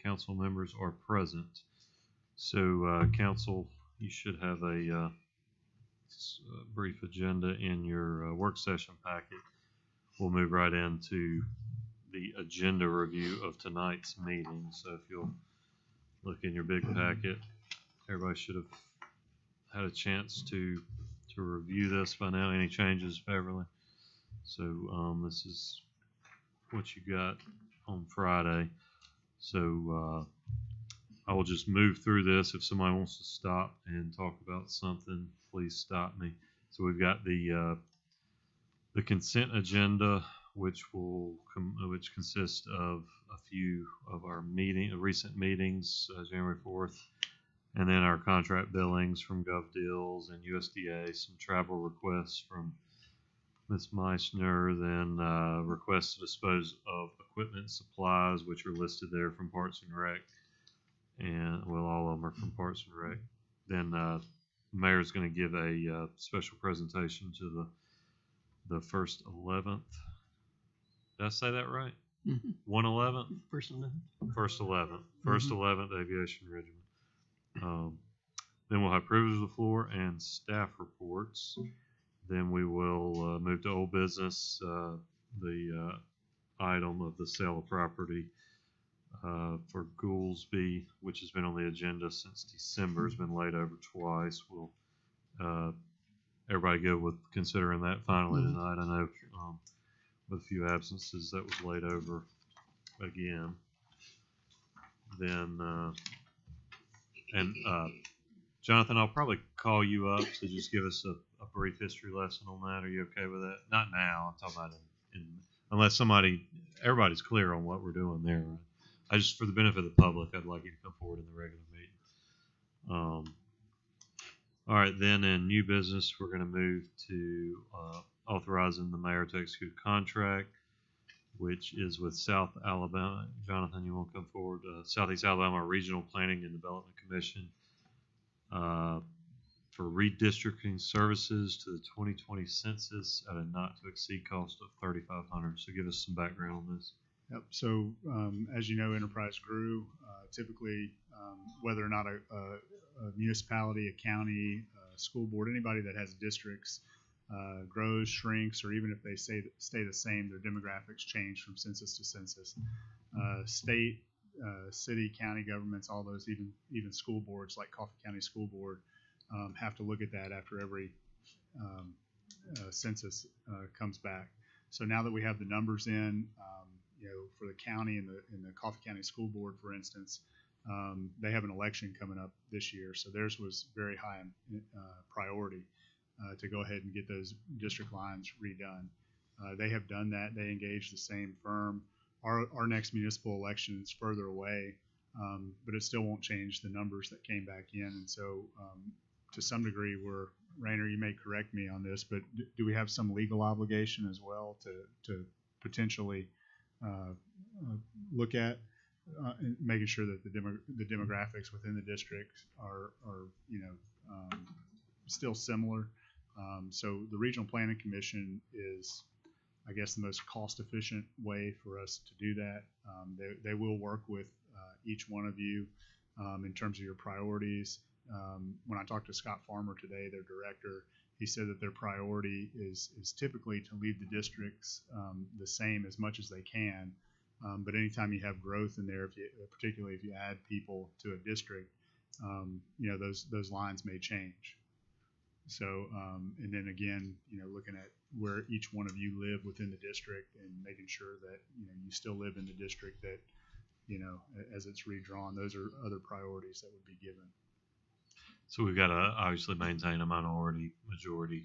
council members are present. So, council, you should have a brief agenda in your work session packet. We'll move right into the agenda review of tonight's meeting. So if you'll look in your big packet, everybody should have had a chance to review this by now. Any changes, Beverly? So this is what you got on Friday. So I will just move through this. If somebody wants to stop and talk about something, please stop me. So we've got the consent agenda, which consists of a few of our recent meetings, January 4th, and then our contract billings from GovDeals and USDA, some travel requests from Ms. Meissner, then requests to dispose of equipment and supplies, which are listed there from Parks and Rec, and well, all of them are from Parks and Rec. Then the mayor's going to give a special presentation to the first 11th. Did I say that right? Mm-hmm. 111th? First 11th. First 11th. First 11th Aviation Regiment. Then we'll have privilege of the floor and staff reports. Then we will move to old business, the item of the sale of property for Goolsby, which has been on the agenda since December, has been laid over twice. We'll everybody go with considering that finally tonight. I know with a few absences that was laid over again. Then Jonathan, I'll probably call you up to just give us a brief history lesson on that. Are you okay with that? Not now. I'm talking about unless everybody's clear on what we're doing there. Right? I just, for the benefit of the public, I'd like you to come forward in the regular meeting. All right, then in new business, we're going to move to authorizing the mayor to execute a contract, which is with South Alabama. Jonathan, you want to come forward? Southeast Alabama Regional Planning and Development Commission for redistricting services to the 2020 census at a not-to-exceed cost of $3,500. So give us some background on this. Yep. So as you know, enterprise grew. Typically, whether or not a municipality, a county, a school board, anybody that has districts grows, shrinks, or even if they stay the same, their demographics change from census to census. State, city, county governments, all those, even school boards like Coffee County School Board, have to look at that after every census comes back. So now that we have the numbers in, for the county and the Coffee County School Board, for instance, they have an election coming up this year, so theirs was very high in priority to go ahead and get those district lines redone. They have done that. They engaged the same firm. Our next municipal election is further away, but it still won't change the numbers that came back in. And so to some degree, Rainer, you may correct me on this, but do we have some legal obligation as well to potentially look at making sure that the demographics within the district are still similar? So the Regional Planning Commission is, I guess, the most cost-efficient way for us to do that. They will work with each one of you in terms of your priorities. When I talked to Scott Farmer today, their director, he said that their priority is typically to leave the districts the same as much as they can. But anytime you have growth in there, particularly if you add people to a district, those lines may change. So, and then again, looking at where each one of you live within the district and making sure that, you still live in the district that, as it's redrawn, those are other priorities that would be given. So we've got to obviously maintain a majority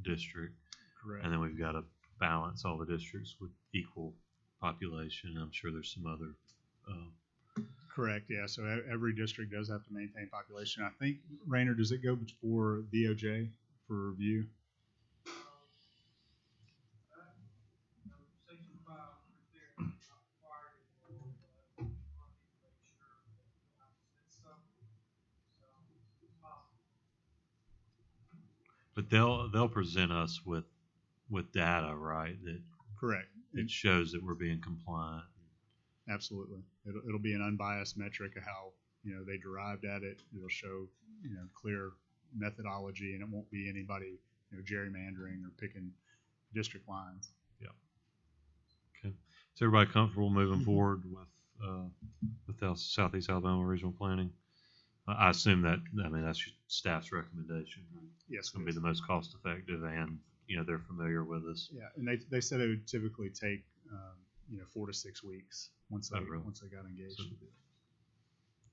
district. Correct. And then we've got to balance all the districts with equal population. I'm sure there's some other. Correct. Yeah. So every district does have to maintain population. I think, Rainer, does it go before DOJ for review? But they'll present us with data, right? That correct. It shows that we're being compliant. Absolutely. It'll be an unbiased metric of how, they derived at it. It'll show, clear methodology, and it won't be anybody, gerrymandering or picking district lines. Yeah. Okay. Is everybody comfortable moving forward with the Southeast Alabama Regional Planning? I assume that, that's your staff's recommendation. Right? Yes. It's going to be the most cost effective, and, they're familiar with us. Yeah. And they said it would typically take, 4 to 6 weeks once they got engaged.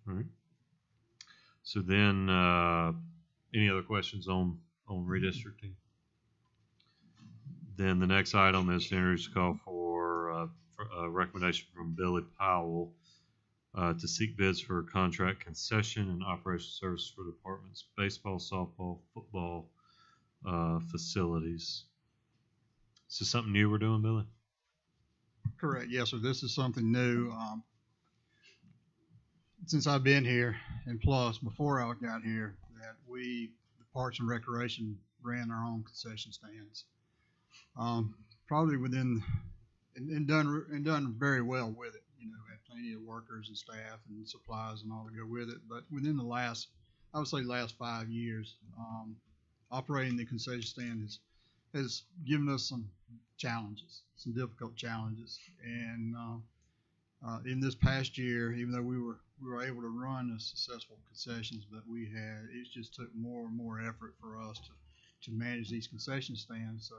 All right. So then, any other questions on redistricting? Then the next item is to introduce a call for a recommendation from Billy Powell to seek bids for contract concession and operation services for departments, baseball, softball, football facilities. Is this something new we're doing, Billy? Correct. Yes, sir. This is something new. Since I've been here, and plus before I got here, that the Parks and Recreation, ran our own concession stands. Probably within, and done very well with it. Had plenty of workers and staff and supplies and all to go with it. But within the last 5 years, operating the concession stand has given us some challenges, some difficult challenges. And in this past year, even though we were able to run a successful concessions, but it just took more and more effort for us to manage these concession stands. So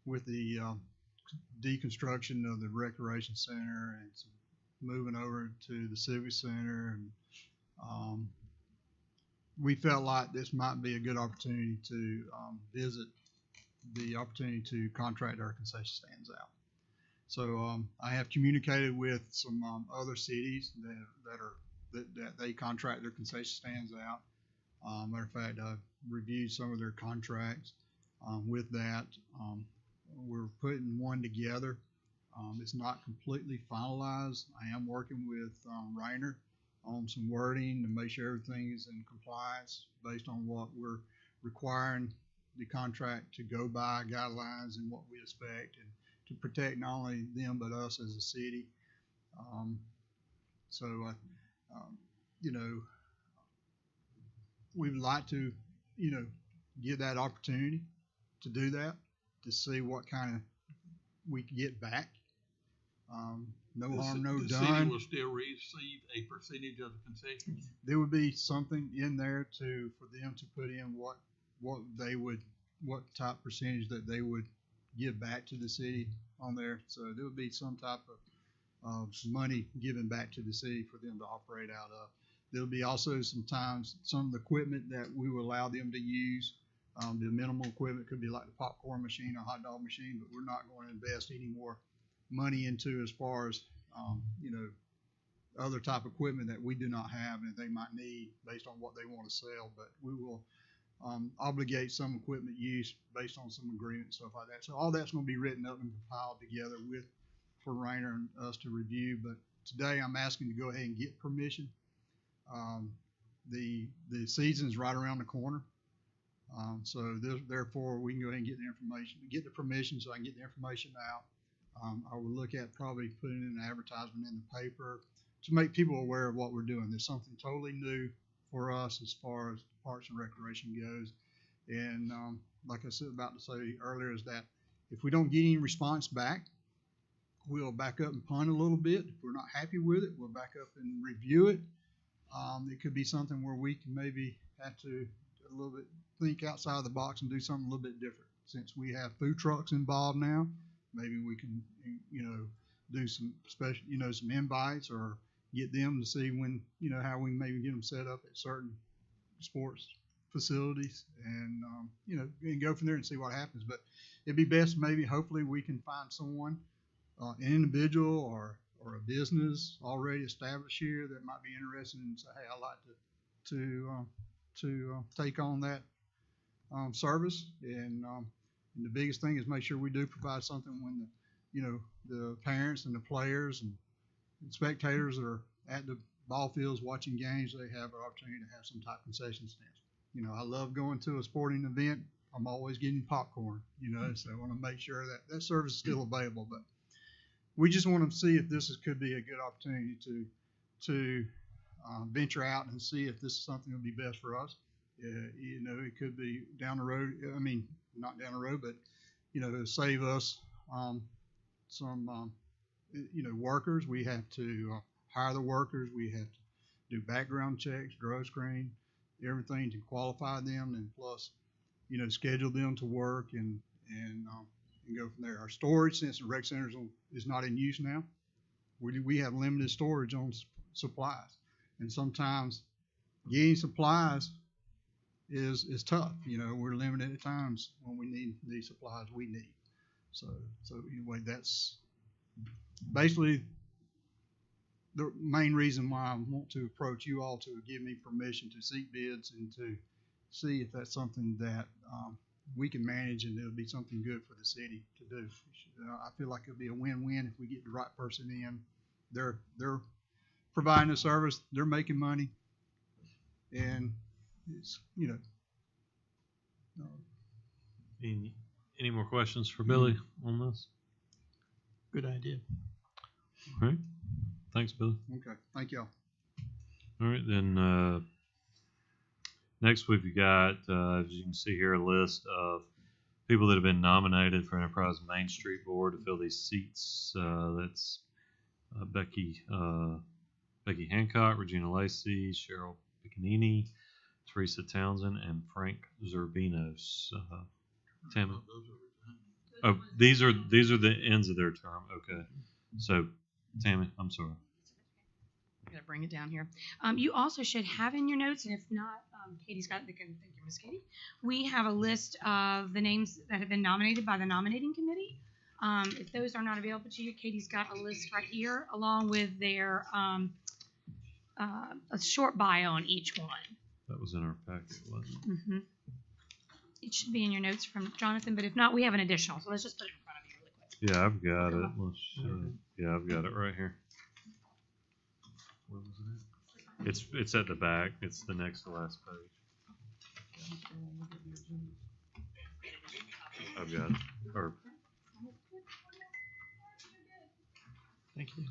with the deconstruction of the recreation center and moving over to the civic center, and we felt like this might be a good opportunity to visit the opportunity to contract our concession stands out. So I have communicated with some other cities that they contract their concession stands out. Matter of fact, I've reviewed some of their contracts. With that, we're putting one together. It's not completely finalized. I am working with Reiner on some wording to make sure everything is in compliance based on what we're requiring the contract to go by, guidelines and what we expect, and to protect not only them but us as a city. We'd like to, give that opportunity to do that, to see what kind of we can get back. No harm, no done. The city will still receive a percentage of the concessions. There would be something in there for them to put in what type percentage that they would give back to the city on there. So there would be some type of money given back to the city for them to operate out of. There'll be also sometimes some of the equipment that we will allow them to use. The minimal equipment could be like the popcorn machine or hot dog machine, but we're not going to invest any more money into as far as other type of equipment that we do not have and they might need based on what they want to sell. But we will obligate some equipment use based on some agreement and stuff like that. So all that's going to be written up and compiled together for Reiner and us to review. But today I'm asking to go ahead and get permission. The season's right around the corner. So therefore we can go ahead and get the permission so I can get the information out. I will look at probably putting in an advertisement in the paper to make people aware of what we're doing. There's something totally new for us as far as Parks and Recreation goes. And like I said about to say earlier, is that if we don't get any response back, we'll back up and punt a little bit. If we're not happy with it, we'll back up and review it. It could be something where we can maybe have to a little bit think outside of the box and do something a little bit different. Since we have food trucks involved now, maybe we can, do some special, some invites or get them to see when, how we can maybe get them set up at certain sports facilities and, and go from there and see what happens. But it'd be best maybe hopefully we can find someone, an individual or a business already established here that might be interested and say, hey, I'd like to take on that service. And the biggest thing is make sure we do provide something when the parents and the players and spectators that are at the ball fields watching games, they have an opportunity to have some type of concession stands. I love going to a sporting event. I'm always getting popcorn, so I want to make sure that service is still available. But we just want to see if could be a good opportunity to venture out and see if this is something that would be best for us. You know, it could be down the road. I mean, not down the road, but you know, to save us some workers. We have to hire the workers. We have to do background checks, drug screen, everything to qualify them, and plus, you know, schedule them to work and go from there. Our storage, since the rec center is not in use now, we have limited storage on supplies, and sometimes getting supplies is tough. You know, we're limited at times when we need the supplies we need. So anyway, that's basically the main reason why I want to approach you all to give me permission to seek bids and to see if that's something that we can manage and it'll be something good for the city to do. I feel like it'll be a win-win if we get the right person in. They're providing a service, they're making money, and it's, you know. Any more questions for Billy on this? Good idea. All right. Thanks, Billy. Okay. Thank y'all. All right, then next we've got, as you can see here, a list of people that have been nominated for Enterprise Main Street Board to fill these seats. That's Becky Hancock, Regina Lacey, Cheryl Piccanini, Teresa Townsend, and Frank Zerbinos. Tammy. Oh, these are the ends of their term. Okay. So, Tammy, I'm sorry. I'm going to bring it down here. You also should have in your notes, and if not, Katie's got it. Thank you, Miss Katie. We have a list of the names that have been nominated by the nominating committee. If those are not available to you, Katie's got a list right here, along with their a short bio on each one. That was in our packet, wasn't it? Mm-hmm. It should be in your notes from Jonathan, but if not, we have an additional. So let's just put it in front of you really quick. Yeah, I've got it. Yeah, I've got it right here. Where was it? It's at the back. It's the next to last page. I've got it. Or Thank you.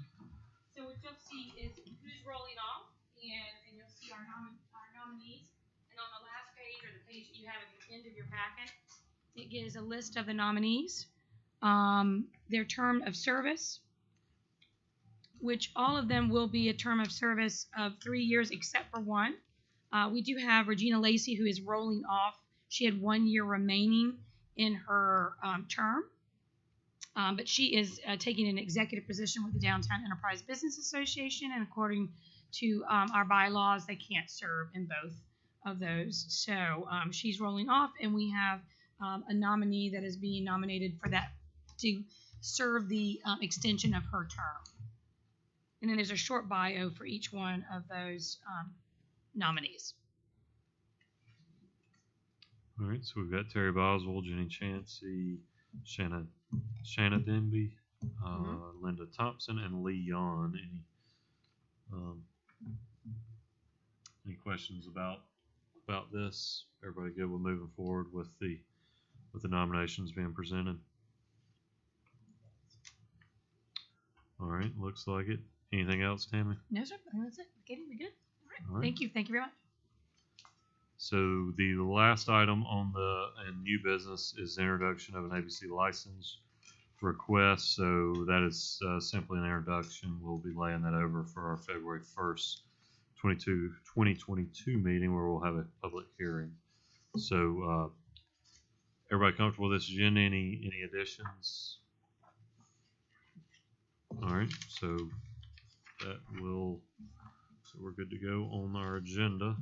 So what you'll see is who's rolling off, and you'll see our nominees. And on the last page, or the page that you have at the end of your packet, it gives a list of the nominees, their term of service, which all of them will be a term of service of 3 years except for one. We do have Regina Lacey, who is rolling off. She had 1 year remaining in her term, but she is taking an executive position with the Downtown Enterprise Business Association, and according to our bylaws, they can't serve in both of those. So she's rolling off, and we have a nominee that is being nominated for that to serve the extension of her term. And then there's a short bio for each one of those nominees. all right, so we've got Terry Boswell, Jenny Chansey, Shanna Denby, Linda Thompson, and Lee Yon. Any questions about this? Everybody good with moving forward with the nominations being presented? All right, looks like it. Anything else, Tammy? No, sir. I think that's it. Katie, we good? All right. All right. Thank you. Thank you very much. So the last item on the new business is the introduction of an ABC license request. So that is simply an introduction. We'll be laying that over for our February 1st, 2022 meeting, where we'll have a public hearing. So everybody comfortable with this agenda? Any additions? All right, so we're good to go on our agenda.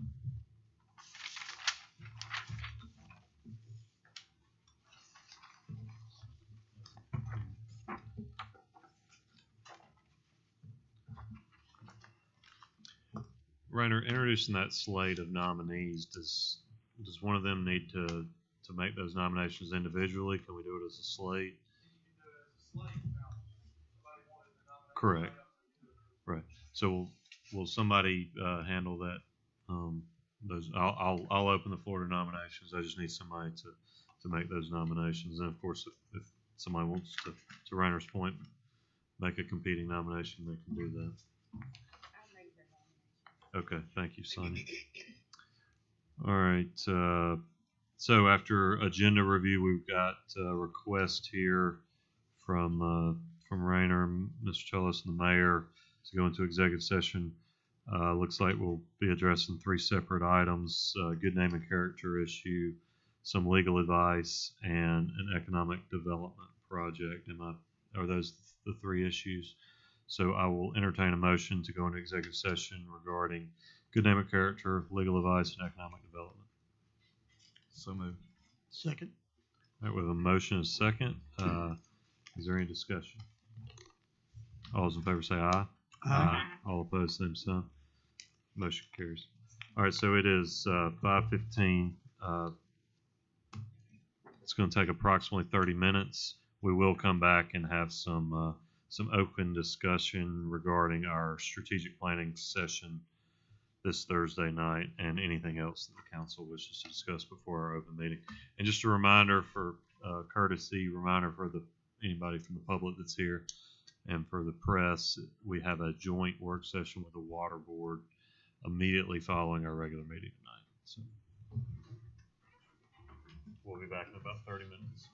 Rainer, introducing that slate of nominees, does one of them need to make those nominations individually? Can we do it as a slate? Correct. Right. So will somebody handle that? Those I'll open the floor to nominations. I just need somebody to make those nominations. And of course, if somebody wants to Rainer's point, make a competing nomination, they can do that. Okay, thank you, Sonia. All right, so after agenda review, we've got a request here from Rayner, Mr. Chillis, and the mayor to go into executive session. Looks like we'll be addressing three separate items: good name and character issue, some legal advice, and an economic development project. Are those the three issues? So I will entertain a motion to go into executive session regarding good name and character, legal advice, and economic development. So moved. Second. All right, we have a motion and a second. Is there any discussion? All those in favor say aye. Aye. All opposed, same sign. Motion carries. All right, so it is 5:15. It's going to take approximately 30 minutes. We will come back and have some open discussion regarding our strategic planning session this Thursday night and anything else that the council wishes to discuss before our open meeting. And just a reminder for courtesy, reminder for anybody from the public that's here and for the press, we have a joint work session with the water board immediately following our regular meeting tonight. So we'll be back in about 30 minutes.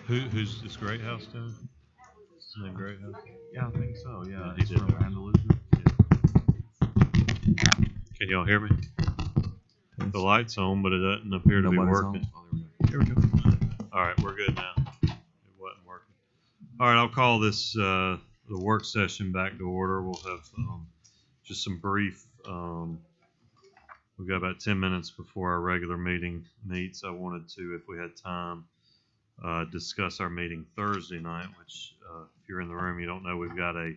Who's this Great House doing? Isn't that Great House? Yeah, I think so. Yeah, Yeah, he's yeah. from Andalusia. Can y'all hear me? The light's on, but it doesn't appear to be Nobody's working. on. Oh, there we go. Here we go. All right, we're good now. It wasn't working. All right, I'll call this the work session back to order. We'll have just some brief. We've got about 10 minutes before our regular meeting meets. I wanted to, if we had time, discuss our meeting Thursday night, which if you're in the room, you don't know we've got a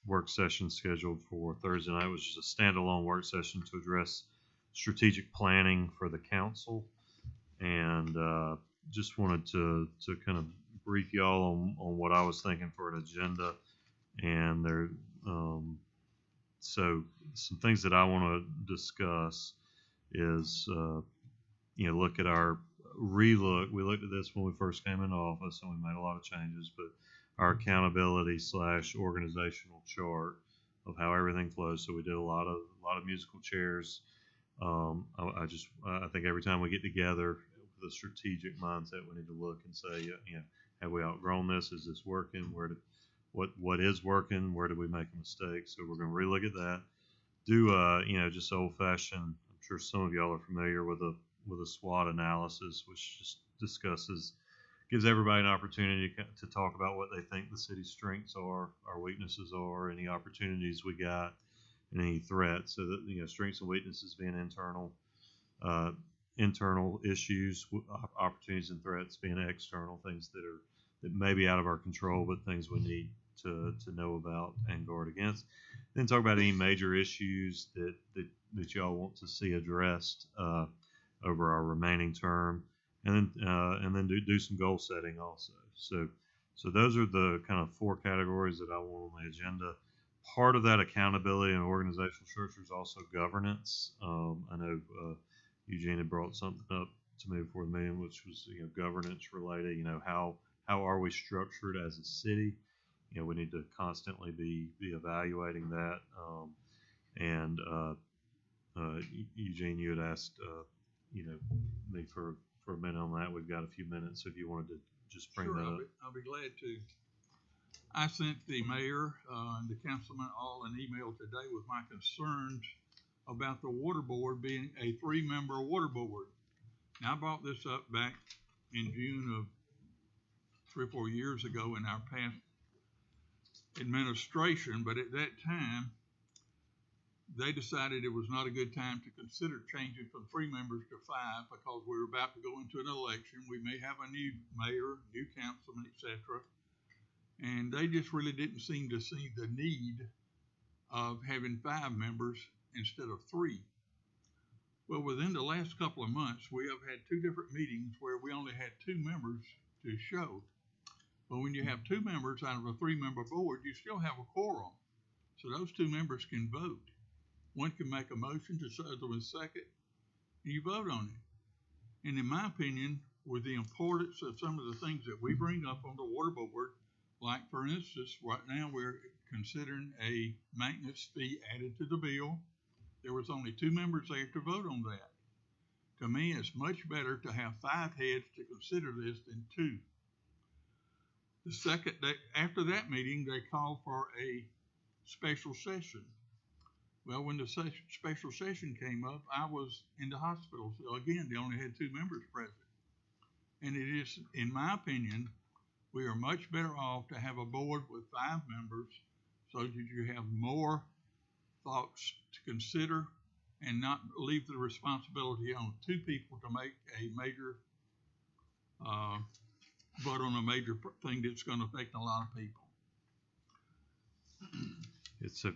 work session scheduled for Thursday night, which is a standalone work session to address strategic planning for the council. And just wanted to kind of brief y'all on what I was thinking for an agenda. And there, so some things that I want to discuss is, look at our relook. We looked at this when we first came into office, and we made a lot of changes, but our accountability / organizational chart of how everything flows. So we did a lot of musical chairs. I think every time we get together with a strategic mindset, we need to look and say, have we outgrown this? Is this working? What is working? Where did we make a mistake? So we're going to relook at that. Do just old fashioned. I'm sure some of y'all are familiar with a SWOT analysis, which just gives everybody an opportunity to talk about what they think the city's strengths are, our weaknesses are, any opportunities we got, and any threats. So that strengths and weaknesses being internal issues, opportunities and threats being external, things that may be out of our control, but things we need to know about and guard against. Then talk about any major issues that y'all want to see addressed over our remaining term, and then do some goal setting also. So those are the kind of 4 categories that I want on the agenda. Part of that accountability and organizational structure is also governance. I know Eugene had brought something up to me before the meeting, which was governance related. How are we structured as a city? We need to constantly be evaluating that. And Eugene, you had asked me for a minute on that. We've got a few minutes, so if you wanted to just bring that up. I'll be glad to. I sent the mayor and the councilman all an email today with my concerns about the water board being a 3-member water board. Now, I brought this up back in June of 3 or 4 years ago in our past administration, but at that time, they decided it was not a good time to consider changing from 3 members to 5 because we were about to go into an election. We may have a new mayor, new councilman, etc. And they just really didn't seem to see the need of having 5 members instead of 3. Well, within the last couple of months, we have had 2 different meetings where we only had 2 members to show. But when you have 2 members out of a 3-member board, you still have a quorum. So those 2 members can vote. One can make a motion to serve with second, and you vote on it. And in my opinion, with the importance of some of the things that we bring up on the water board, like for instance, right now we're considering a maintenance fee added to the bill. There was only 2 members there to vote on that. To me, it's much better to have 5 heads to consider this than 2. The second day, after that meeting, they called for a special session. Well, when the special session came up, I was in the hospital. So again, they only had 2 members present. And it is, in my opinion, we are much better off to have a board with 5 members so that you have more thoughts to consider and not leave the responsibility on 2 people to make a major vote on a major thing that's going to affect a lot of people. So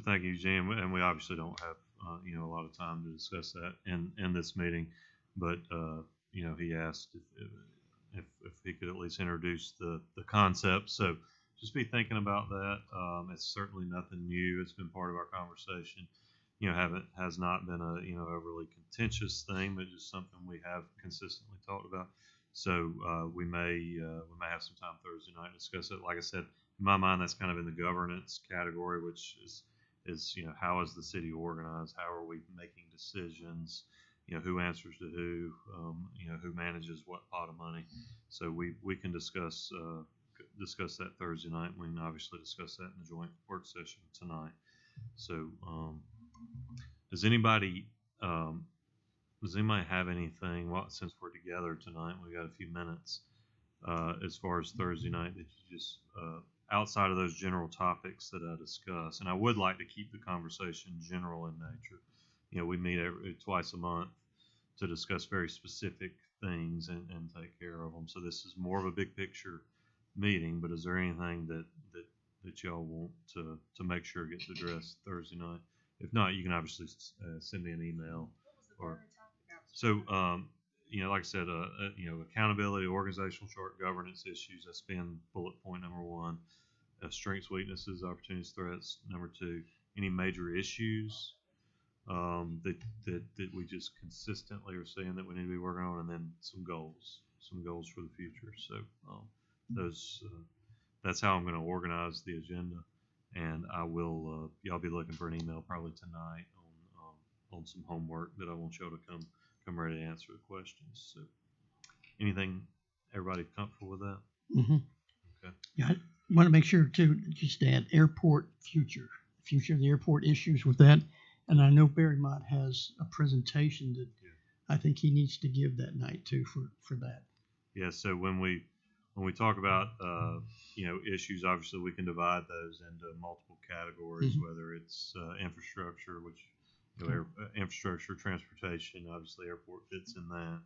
thank you, Eugene, and we obviously don't have a lot of time to discuss that in this meeting, but he asked if he could at least introduce the concept. So just be thinking about that. It's certainly nothing new. It's been part of our conversation. Has not been a overly contentious thing, but just something we have consistently talked about. So we may have some time Thursday night to discuss it. Like I said, in my mind, that's kind of in the governance category, which is how is the city organized? How are we making decisions? who answers to who, who manages what pot of money. So we can discuss that Thursday night. We can obviously discuss that in the joint work session tonight. So does anybody have anything? Well, since we're together tonight, we got a few minutes as far as Thursday night that you just outside of those general topics that I discuss. And I would like to keep the conversation general in nature. We meet twice a month to discuss very specific things and take care of them. So this is more of a big picture meeting. But is there anything that y'all want to make sure gets addressed Thursday night? If not, you can obviously send me an email. Like I said, accountability, organizational chart, governance issues. That's been bullet point number 1. Strengths, weaknesses, opportunities, threats. Number 2, any major issues that we just consistently are saying that we need to be working on, and then some goals for the future. So that's how I'm going to organize the agenda, and I will y'all be looking for an email probably tonight on some homework that I want y'all to come ready to answer the questions. So anything, everybody comfortable with that? Mm-hmm. Okay. Yeah, I want to make sure too, just add airport future of the airport issues with that. And I know Barry Mott has a presentation that I think he needs to give that night too for that. Yeah. So when we talk about issues, obviously we can divide those into multiple categories, Mm-hmm. whether it's infrastructure, which infrastructure, transportation, obviously airport fits in that.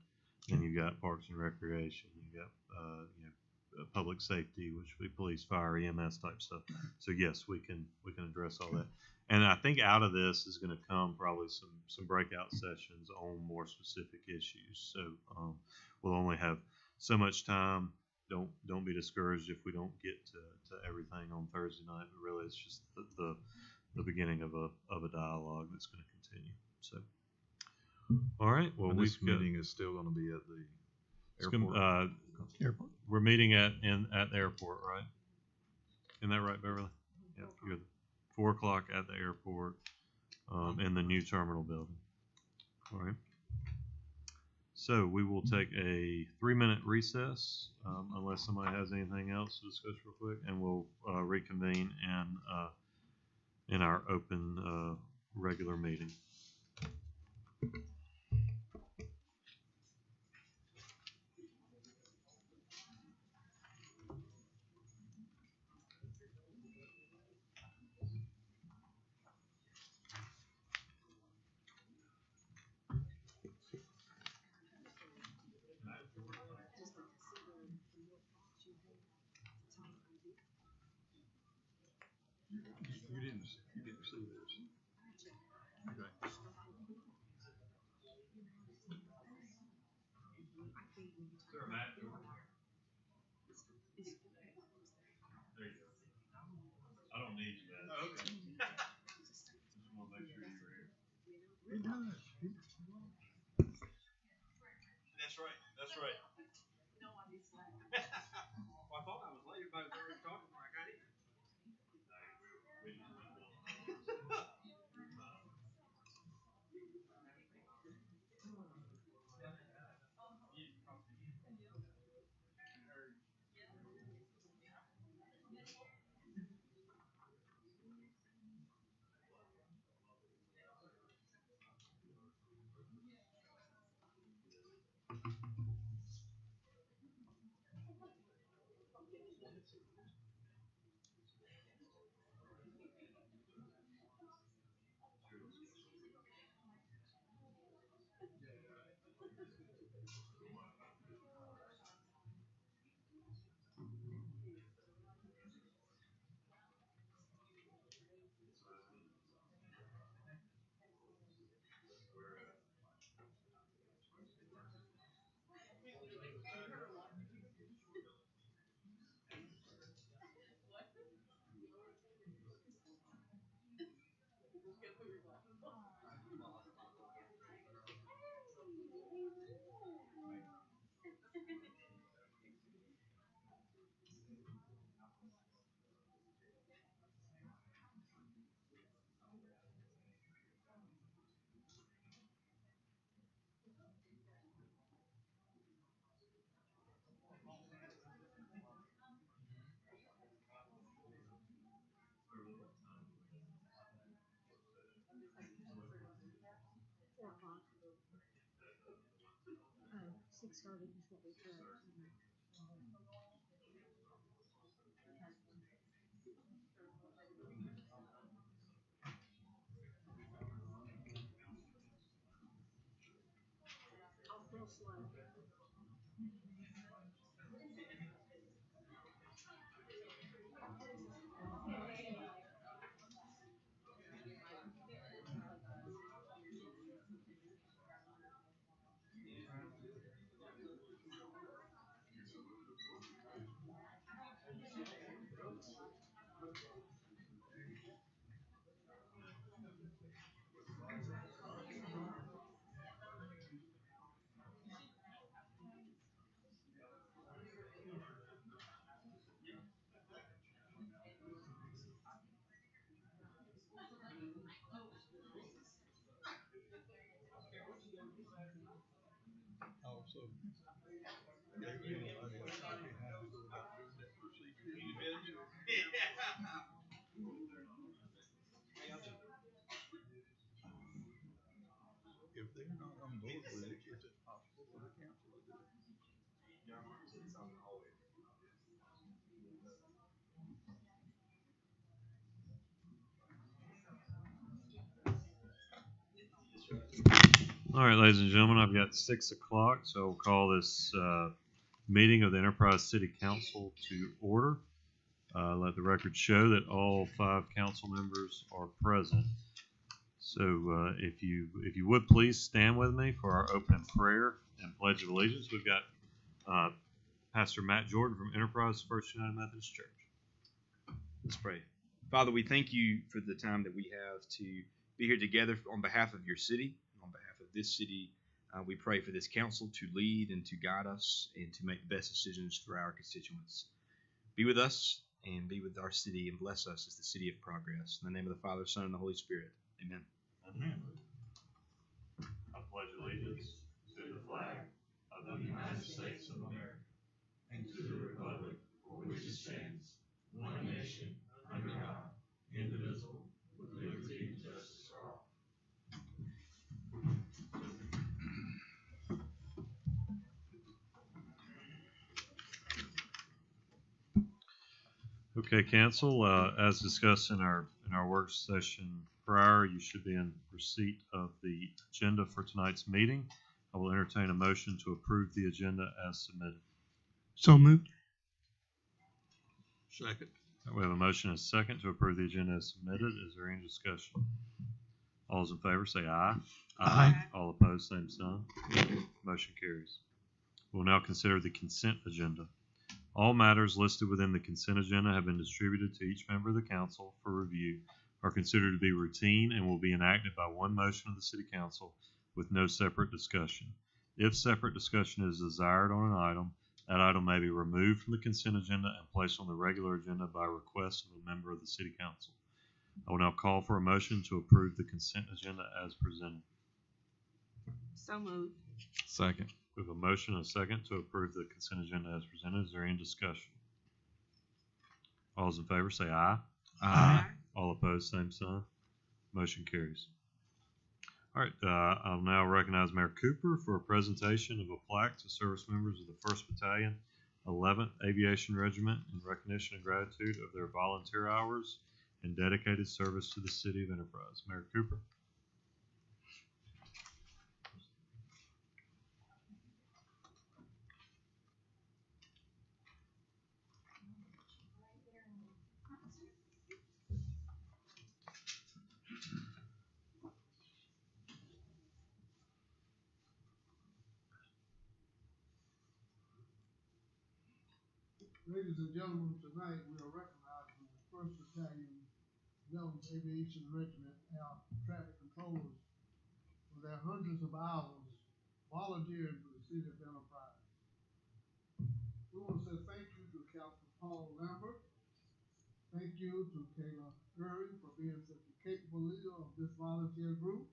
Then you've got parks and recreation. You've got public safety, which would be police, fire, EMS type stuff. So yes, we can address all that. And I think out of this is going to come probably some breakout sessions on more specific issues. So we'll only have so much time. Don't be discouraged if we don't get to everything on Thursday night. But really, it's just the beginning of a dialogue that's going to continue. So, all right. Well, this meeting is still going to be at the airport. Airport. We're meeting at the airport, right? Isn't that right, Beverly? Yeah. Good. 4:00 at the airport, in the new terminal building. All right. So we will take a 3-minute recess, unless somebody has anything else to discuss real quick, and we'll reconvene in our open regular meeting. You didn't see this. Okay. Sir, Matt. There you go. I don't need you, Matt. Oh, okay. Just want to make sure you're here. It does. That's right. That's right. Well, I thought I was late. Everybody was already talking before I got in. started with what we could. Real slow. If they're not on board with it, is it possible for the council to do it? All right, ladies and gentlemen, I've got 6 o'clock, so we'll call this meeting of the Enterprise City Council to order. Let the record show that all 5 council members are present. So if you would please stand with me for our opening prayer and Pledge of Allegiance. We've got Pastor Matt Jordan from Enterprise First United Methodist Church. Let's pray. Father, we thank you for the time that we have to be here together on behalf of your city, on behalf of this city. We pray for this council to lead and to guide us and to make the best decisions for our constituents. Be with us and be with our city and bless us as the city of progress. In the name of the Father, Son, and the Holy Spirit. Amen. Amen. I pledge allegiance to the flag of the United States of America and to the republic for which it stands, one nation, under God, indivisible, with liberty and justice for all. Okay, council. As discussed in our work session prior, you should be in receipt of the agenda for tonight's meeting. I will entertain a motion to approve the agenda as submitted. So moved. Second. We have a motion and a second to approve the agenda as submitted. Is there any discussion? All those in favor say aye. Aye. All opposed, same sign. Motion carries. We'll now consider the consent agenda. All matters listed within the consent agenda have been distributed to each member of the council for review, are considered to be routine, and will be enacted by one motion of the city council with no separate discussion. If separate discussion is desired on an item, that item may be removed from the consent agenda and placed on the regular agenda by request of a member of the city council. I will now call for a motion to approve the consent agenda as presented. So moved. Second. We have a motion and a second to approve the consent agenda as presented. Is there any discussion? All those in favor say aye. Aye. All opposed, same sign. Motion carries. All right, I'll now recognize Mayor Cooper for a presentation of a plaque to service members of the 1st Battalion, 11th Aviation Regiment in recognition and gratitude of their volunteer hours and dedicated service to the City of Enterprise. Mayor Cooper. Ladies and gentlemen, tonight we are recognizing the 1st Battalion, 11th Aviation Regiment, our traffic controllers, for their hundreds of hours volunteering for the City of Enterprise. We want to say thank you to Captain Paul Lambert. Thank you to Kayla Irving for being such a capable leader of this volunteer group.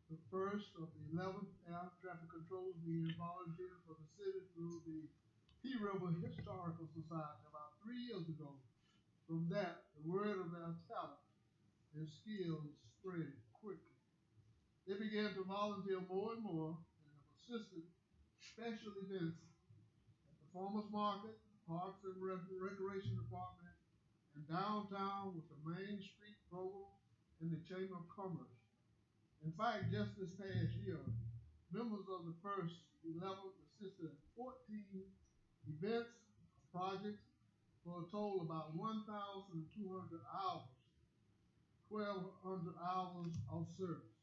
The first of the 11th Air Traffic Controllers being volunteered for the city through the P River Historical Society about 3 years ago. From that, the word of their talent and skills spread quickly. They began to volunteer more and more and have assisted special events at the Farmers Market, Parks and Recreation Department, and downtown with the Main Street program and the Chamber of Commerce. In fact, just this past year, members of the first 11th assisted at 14 events, projects, for a total of about 1,200 hours, 1,200 hours of service.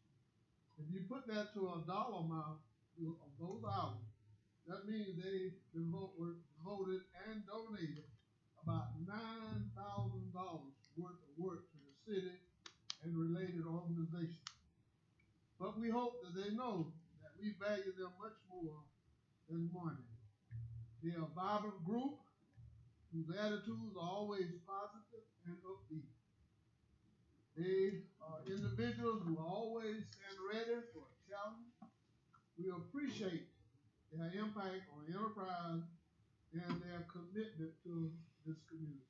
If you put that to a dollar amount of those hours, that means they devoted and donated about $9,000 worth of work to the city and related organizations. But we hope that they know that we value them much more than money. They are a vibrant group whose attitudes are always positive and upbeat. They are individuals who always stand ready for a challenge. We appreciate their impact on the enterprise and their commitment to this community.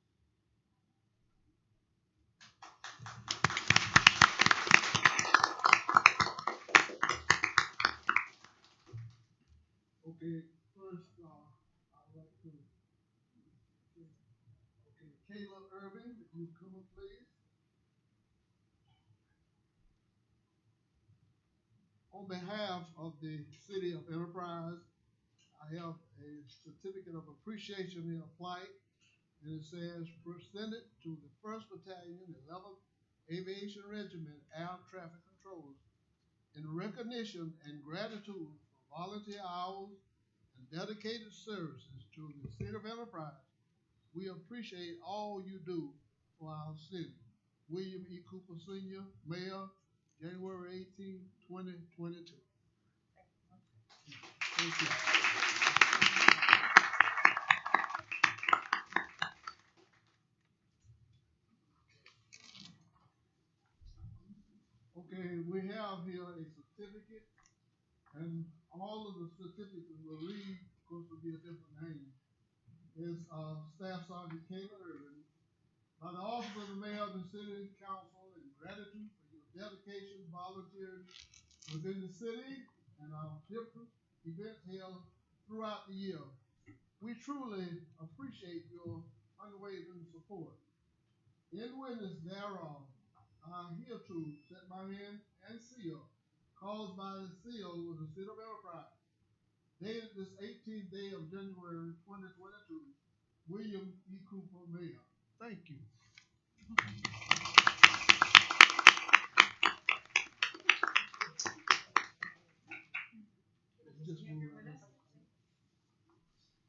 Okay, first, I'd like to, Caleb Irving, if you come up, please. On behalf of the City of Enterprise, I have a certificate of appreciation here applied, and it says, presented to the 1st Battalion, 11th Aviation Regiment Air Traffic Controllers in recognition and gratitude for volunteer hours and dedicated services to the City of Enterprise. We appreciate all you do for our city. William E. Cooper Sr., Mayor, January 18, 2022. Thank you. Okay, we have here a certificate, and all of the certificates will read, of course, will be a different name. It's Staff Sergeant Caleb Irving, by the office of the Mayor of the City Council, in gratitude for your dedication, volunteering within the city and our different events held throughout the year. We truly appreciate your unwavering support. In witness thereof, I hereto set my hand and seal, caused by the seal of the City of Enterprise, dated this 18th day of January 2022, William E. Cooper, Mayor. Thank you. Just move right up.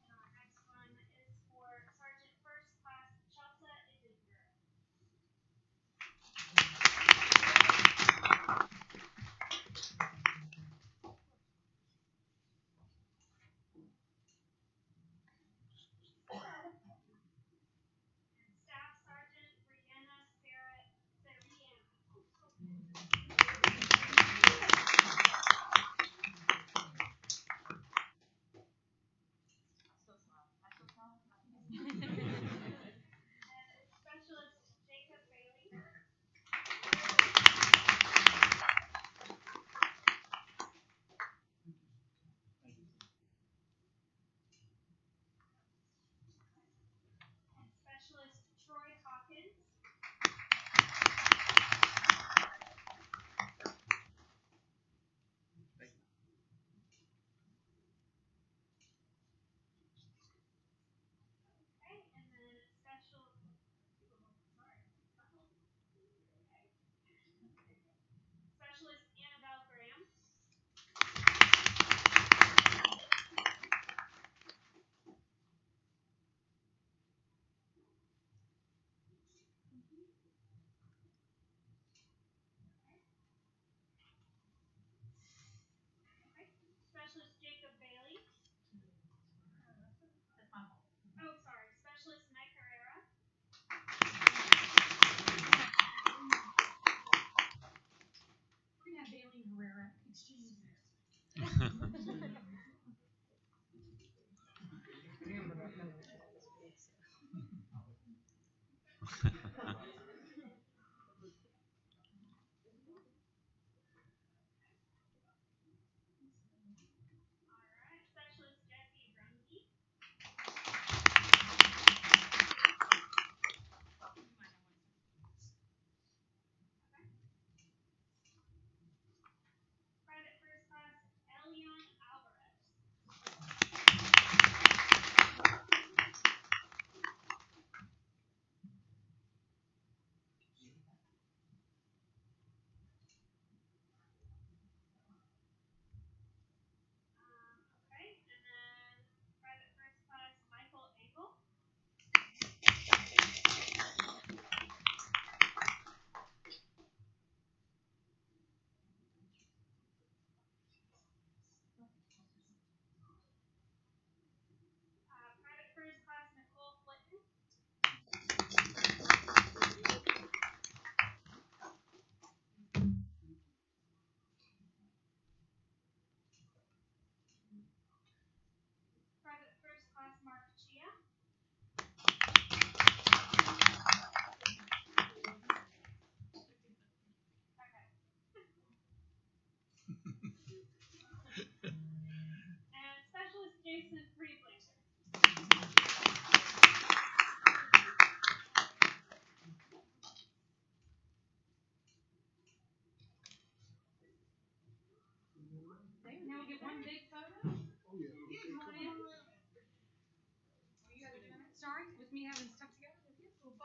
And our next one is for Sergeant First Class Chelsea Idigura. And Staff Sergeant Brianna Sarah Serian. And Specialist Jacob Bailey. And Specialist Troy Hawkins. Okay, and then Specialist Annabelle Graham. Okay. Specialist Jacob Bailey. Oh, sorry. Specialist Mike Herrera. We're gonna have Bailey and Herrera exchange there. All right.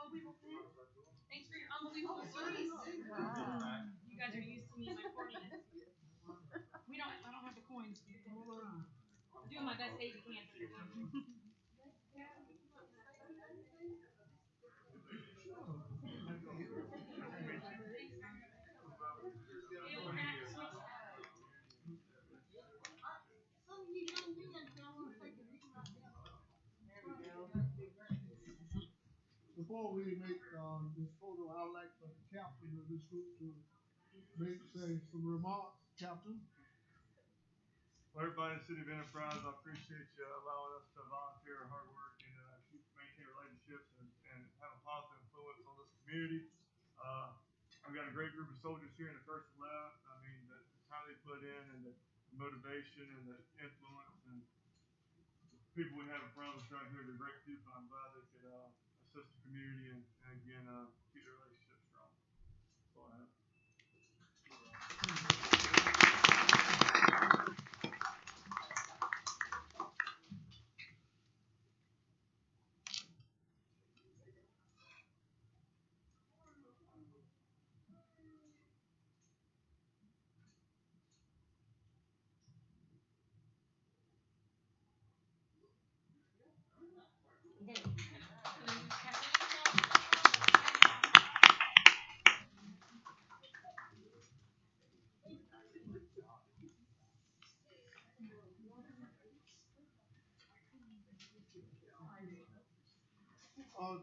unbelievable pen. Thanks for your unbelievable service. You guys are used to me and my corniness. I don't have the coins. I'm doing my best Abe Cantor. Before we make this photo, I'd like for the captain of this group to say some remarks. Captain? Well, everybody in the City of Enterprise, I appreciate you allowing us to volunteer our hard work and maintain relationships and have a positive influence on this community. I've got a great group of soldiers here in the first and left. I mean, the time they put in and the motivation and the influence and people we have in front of us right here, they're great people. I'm glad they could assist the community and again, keep the relationship strong. That's all I have.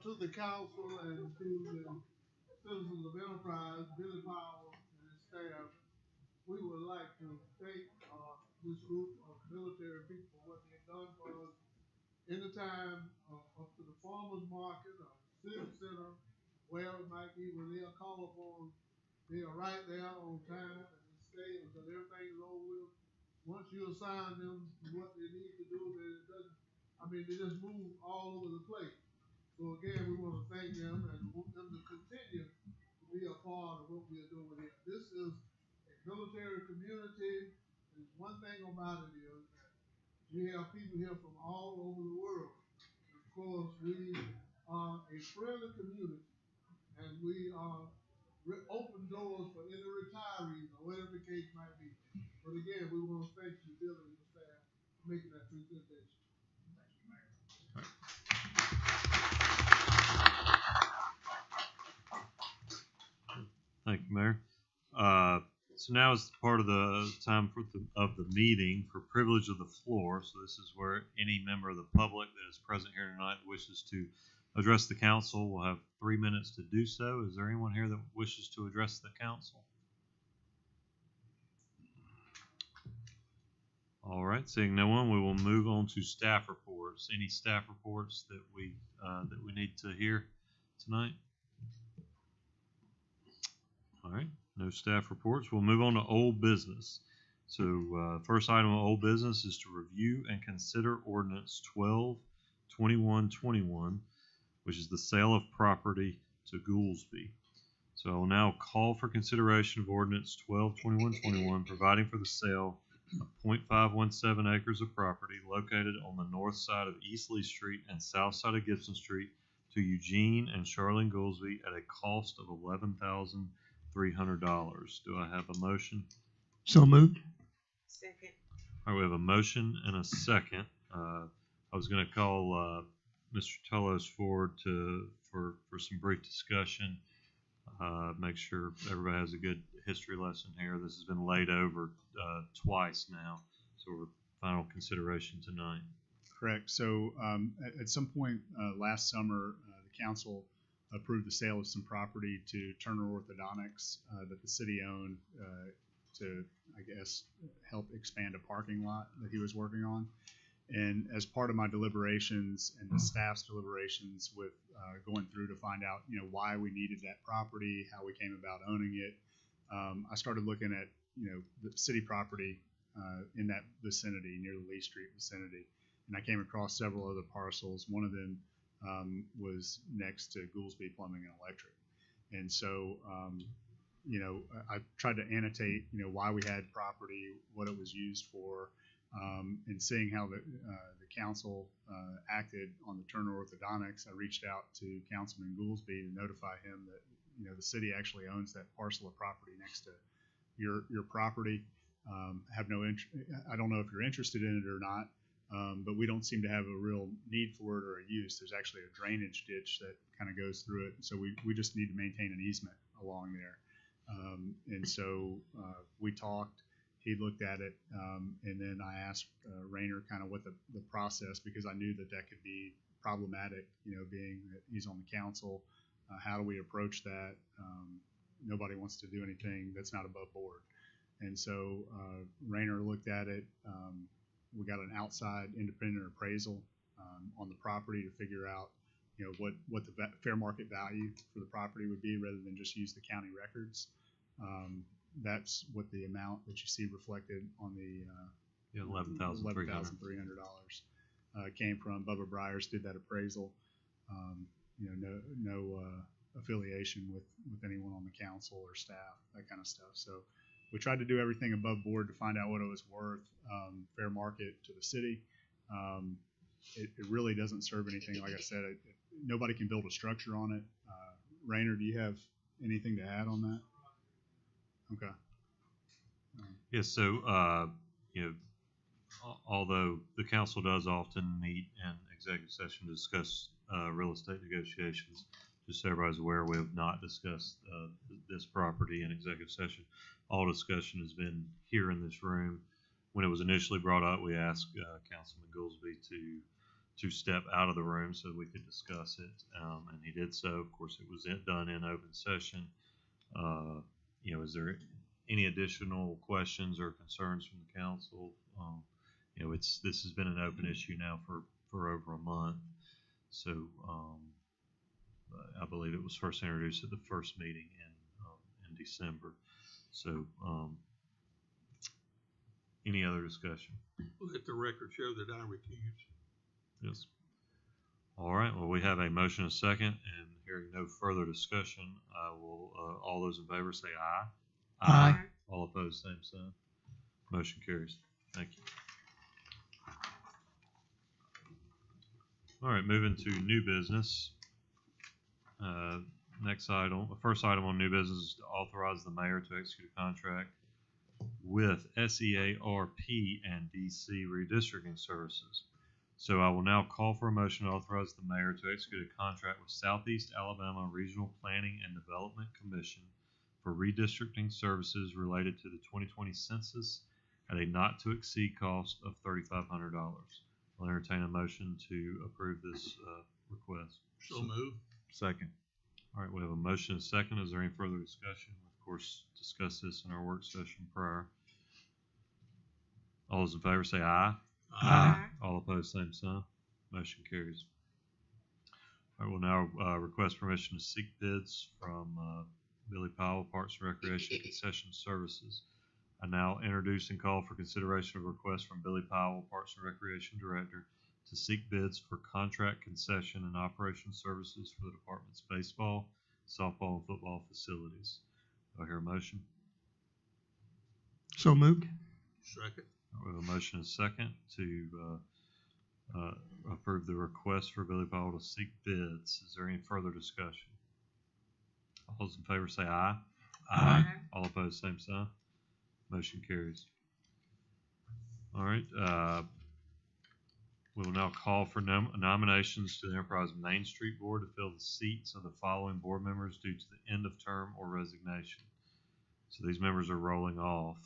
To the council and to the citizens of Enterprise, Billy Powell and his staff, we would like to thank this group of military people for what they've done for us in the time up to the farmers market or civic center, where it might be when they'll call upon, they are right there on time and they stay until everything's over with. Once you assign them what they need to do, they just move all over the place. So again, we want to thank them and want them to continue to be a part of what we are doing here. This is a military community. And one thing about it is that we have people here from all over the world. Of course, we are a friendly community, and we are open doors for any retirees or whatever the case might be. But again, we want to thank you, Billy, and your staff, for making that presentation. Thank you, Mayor. Thank you, Mayor. So now is part of the time of the meeting for privilege of the floor. So this is where any member of the public that is present here tonight wishes to address the council will have 3 minutes to do so. Is there anyone here that wishes to address the council? All right, seeing no one, we will move on to staff reports. Any staff reports that we need to hear tonight? All right, no staff reports. We'll move on to old business. So first item of old business is to review and consider ordinance 12-2121, which is the sale of property to Goolsby. So I will now call for consideration of ordinance 12-2121, providing for the sale of 0.517 acres of property located on the north side of East Lee Street and south side of Gibson Street to Eugene and Charlene Goolsby at a cost of $11,300. Do I have a motion? So moved. Second. All right, we have a motion and a second. I was going to call Mr. Tullos forward for some brief discussion. Make sure everybody has a good history lesson here. This has been laid over twice now, so we're final consideration tonight. Correct. So at some point last summer, the council approved the sale of some property to Turner Orthodontics that the city owned to, I guess, help expand a parking lot that he was working on. And as part of my deliberations and the staff's deliberations with going through to find out, why we needed that property, how we came about owning it, I started looking at, the city property in that vicinity, near the Lee Street vicinity. And I came across several other parcels. One of them was next to Goolsby Plumbing and Electric. And so, I tried to annotate, why we had property, what it was used for. And seeing how the council acted on the Turner Orthodontics, I reached out to Councilman Goolsby to notify him that, you know, the city actually owns that parcel of property next to your property. Have no I don't know if you're interested in it or not, but we don't seem to have a real need for it or a use. There's actually a drainage ditch that kind of goes through it, so we just need to maintain an easement along there. And so we talked. He looked at it, and then I asked Rayner kind of what the process, because I knew that could be problematic, you know, being that he's on the council. How do we approach that? Nobody wants to do anything that's not above board. And so Rayner looked at it. We got an outside independent appraisal on the property to figure out, you know, what the fair market value for the property would be, rather than just use the county records. That's what the amount that you see reflected on the $11,300 came from. Bubba Briers did that appraisal. You know, no affiliation with anyone on the council or staff, that kind of stuff. So we tried to do everything above board to find out what it was worth, fair market to the city. It really doesn't serve anything. Like I said, nobody can build a structure on it. Rayner, do you have anything to add on that? Okay. Yes. So, you know, although the council does often meet in executive session to discuss real estate negotiations, just so everybody's aware, we have not discussed this property in executive session. All discussion has been here in this room. When it was initially brought up, we asked Councilman Goolsby to step out of the room so we could discuss it, and he did so. Of course, it was done in open session. You know, is there any additional questions or concerns from the council? You know, this has been an open issue now for over a month. So I believe it was first introduced at the first meeting in December. So any other discussion? Let the record show that I recuse. Yes. All right. Well, we have a motion and a second, and hearing no further discussion, I will. All those in favor say aye. Aye. All opposed, same sign. Motion carries. Thank you. All right, moving to new business. Next item, the first item on new business is to authorize the mayor to execute a contract with SEARP and DC Redistricting Services. So I will now call for a motion to authorize the mayor to execute a contract with Southeast Alabama Regional Planning and Development Commission for redistricting services related to the 2020 census at a not to exceed cost of $3,500. I'll entertain a motion to approve this request. So move. Second. All right, we have a motion and a second. Is there any further discussion? Of course, discussed this in our work session prior. All those in favor say aye. Aye. All opposed, same sign. Motion carries. I will now request permission to seek bids from Billy Powell, Parks and Recreation Concession Services. I now introduce and call for consideration of a request from Billy Powell, Parks and Recreation Director, to seek bids for contract concession and operation services for the department's baseball, softball, and football facilities. Do I hear a motion? So moved. Second. We have a motion and a second to approve the request for Billy Powell to seek bids. Is there any further discussion? All those in favor say aye. Aye. All opposed, same sign. Motion carries. All right. We will now call for nominations to the Enterprise Main Street Board to fill the seats of the following board members due to the end of term or resignation. So these members are rolling off.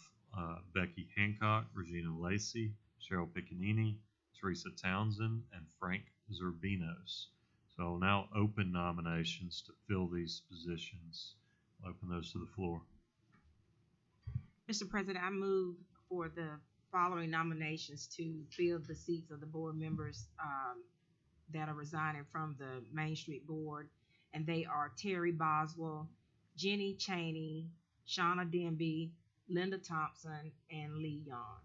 Becky Hancock, Regina Lacey, Cheryl Piccanini, Teresa Townsend, and Frank Zerbinos. So I'll now open nominations to fill these positions. I'll open those to the floor. Mr. President, I move for the following nominations to fill the seats of the board members that are resigning from the Main Street Board, and they are Terry Boswell, Jenny Chaney, Shauna Denby, Linda Thompson, and Lee Young.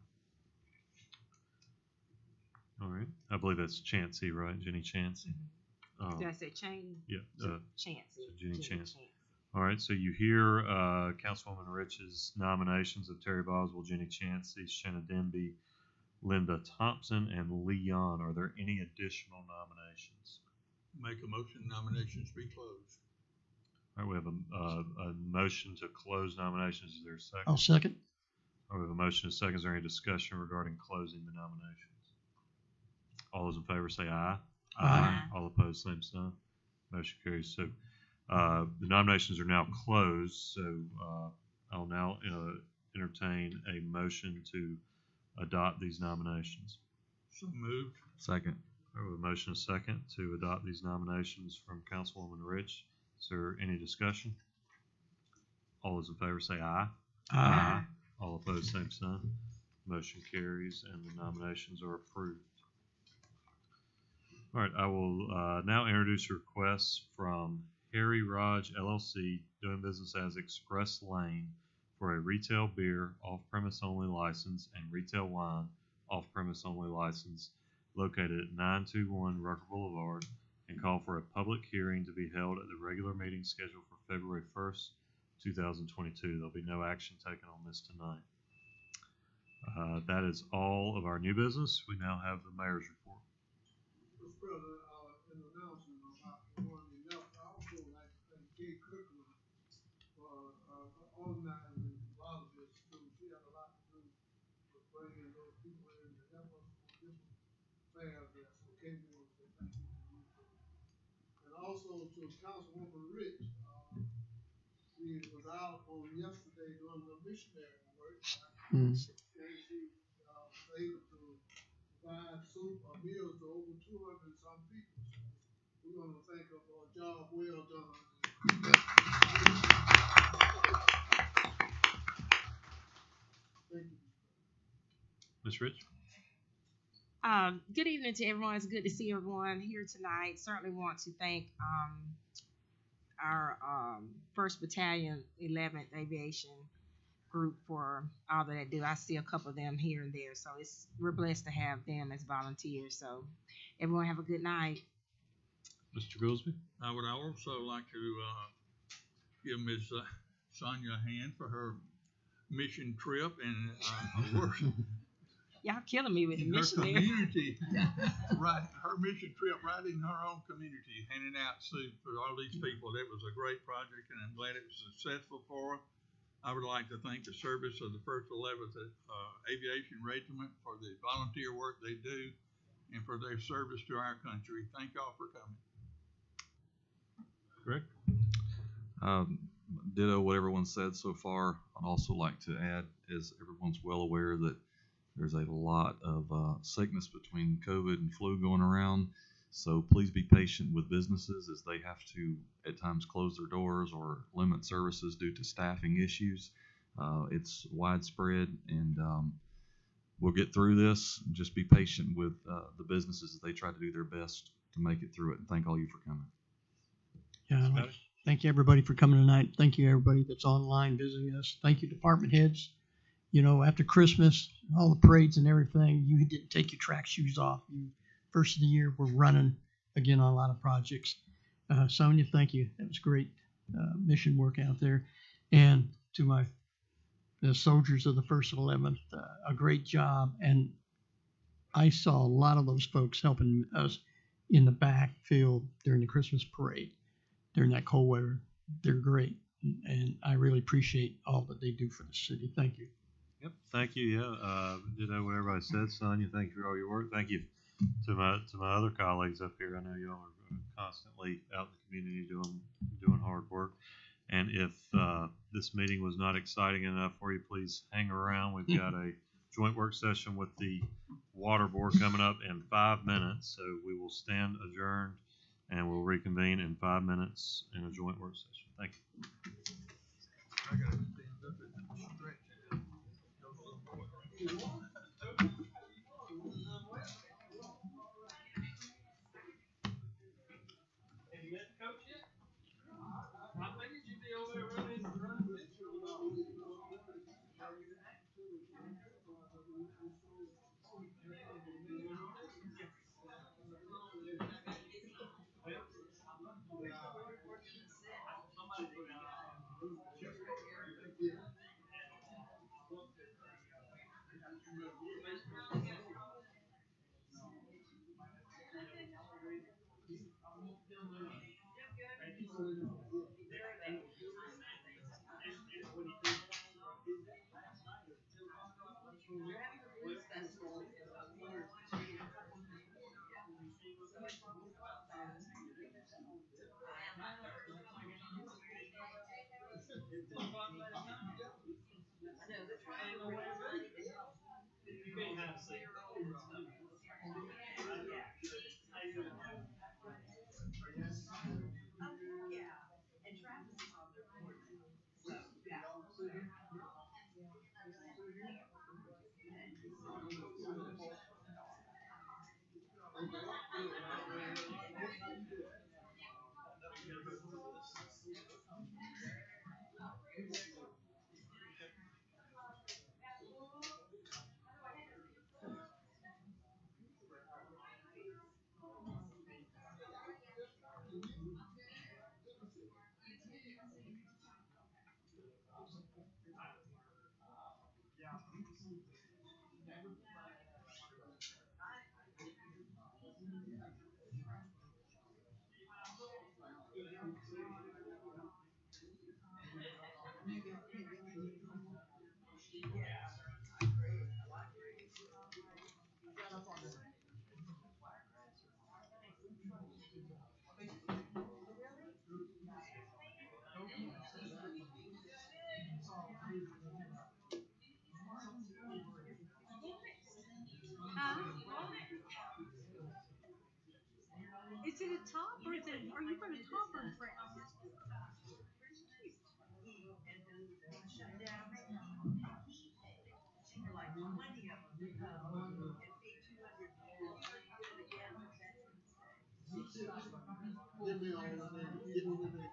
All right. I believe that's Chancey, right? Jenny Chancey. Did I say Chaney? Yeah. Chancey. Jenny Chancey. All right. So you hear Councilwoman Rich's nominations of Terry Boswell, Jenny Chancey, Shanna Denby, Linda Thompson, and Lee Yon. Are there any additional nominations? Make a motion nominations be closed. All right, we have a motion to close nominations. Is there a second? I'll second. All right, we have a motion and a second. Is there any discussion regarding closing the nominations? All those in favor say aye. Aye. All opposed, same sign. Motion carries. So the nominations are now closed. So I'll now entertain a motion to adopt these nominations. So moved. Second. All right, we have a motion and a second to adopt these nominations from Councilwoman Rich. Is there any discussion? All those in favor say aye. Aye. All opposed, same sign. Motion carries and the nominations are approved. All right, I will now introduce requests from Harry Raj LLC, doing business as Express Lane, for a retail beer off-premise only license and retail wine off-premise only license located at 921 Rucker Boulevard, and call for a public hearing to be held at the regular meeting scheduled for February 1st, 2022. There'll be no action taken on this tonight. That is all of our new business. We now have the mayor's report. Mr. President, an announcement about the one we left. I also like to thank Kay Kirkland for organizing a lot of this too. She had a lot to do with bringing those people in to help us on different fairs there. So Kay, we want to say thank you to you too. And also to Councilwoman Rich. She was out on yesterday doing the missionary work. And she was able to provide soup or meals to over 200 and some people. So we're going to thank her for a job well done. Thank you. Ms. Rich? Good evening to everyone. It's good to see everyone here tonight. Certainly want to thank our 1st Battalion 11th Aviation Group for all that they do. I see a couple of them here and there, so we're blessed to have them as volunteers. So everyone have a good night. Mr. Goolsby? I would also like to give Ms. Sonia a hand for her mission trip and work. Y'all killing me with the In her missionary. community, right? Her mission trip right in her own community, handing out soup for all these people. It was a great project, and I'm glad it was successful for her. I would like to thank the service of the 1st 11th Aviation Regiment for the volunteer work they do and for their service to our country. Thank y'all for coming. Greg? Ditto what everyone said so far. I'd also like to add, as everyone's well aware, that there's a lot of sickness between COVID and flu going around. So please be patient with businesses as they have to at times close their doors or limit services due to staffing issues. It's widespread, and we'll get through this. Just be patient with the businesses as they try to do their best to make it through it. And thank all you for coming. Yeah, I'd like to thank everybody for coming tonight. Thank you, everybody that's online visiting us. Thank you, department heads. You know, after Christmas, all the parades and everything, you didn't take your track shoes off. First of the year, we're running again on a lot of projects. Sonia, thank you. That was great mission work out there. And to the soldiers of the 1st and 11th, a great job. And I saw a lot of those folks helping us in the backfield during the Christmas parade, during that cold weather. They're great. And I really appreciate all that they do for the city. Thank you. Yep, thank you. Yeah, ditto what everybody said. Sonia, thank you for all your work. Thank you to my other colleagues up here. I know y'all are constantly out in the community doing hard work. And if this meeting was not exciting enough for you, please hang around. We've got a joint work session with the Water Board coming up in 5 minutes. So we will stand adjourned and we'll reconvene in 5 minutes in a joint work session. Thank you. I gotta stand up and stretch it. Go a little more. Is it a top or is it? Are you going to top or front? Give me all the names. Give me the names.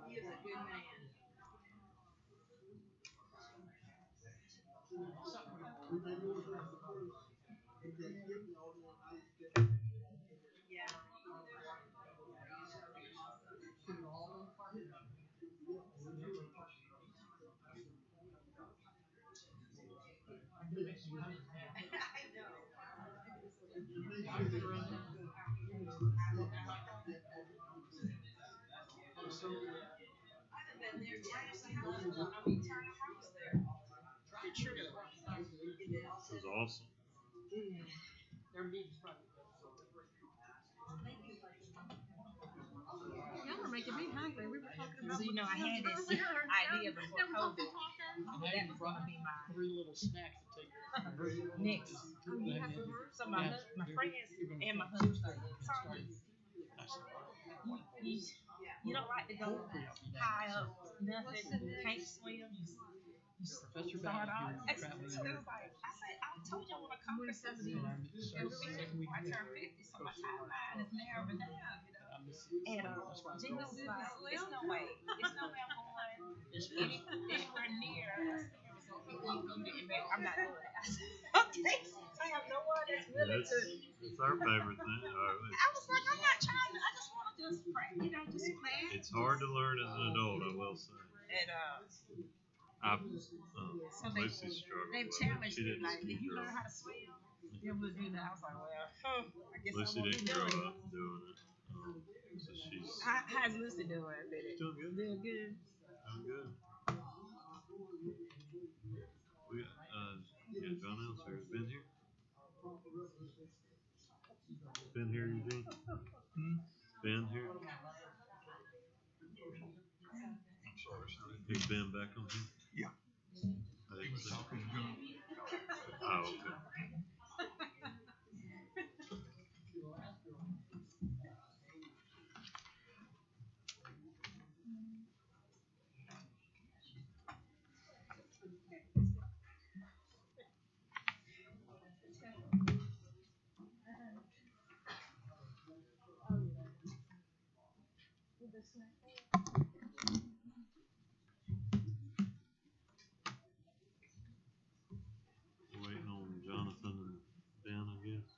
He is a good man. We may do it after first. Okay, give me all the names. Yeah. Put it all in fire. This is awesome. Y'all are making me hungry. We were talking about So, you know, I had this idea before COVID that was going to be my 3 little snacks to take. next. Oh, you have to work? So my friends and my husband started. You don't like to go high up, nothing, can't swim. You start off. So it was like, I told you I want to conquer some of these. I turned 50, so my timeline is narrowing down, you know. And Jingle was like, it's no way I'm going anywhere near I'm not doing that. Okay, I have no one that's willing to. It's our favorite thing. I was like, I'm not trying to. I just want to just pray, just plan. It's hard to learn as an adult, I will say. And So Lucy struggled. they've with it. challenged She me didn't like, if you grow learn how to swim, then we'll do that. I was like, well, I guess Lucy I won't didn't be grow doing it. up doing it. So she's How's Lucy doing? doing good. Doing good. Doing good. We got John Elser has been here. Been here, Eugene? Been here? I'm sorry, sir. Is Ben back on here? Yeah. I He didn't was see. talking to John. Oh, okay. Waiting on Jonathan and Ben, I guess.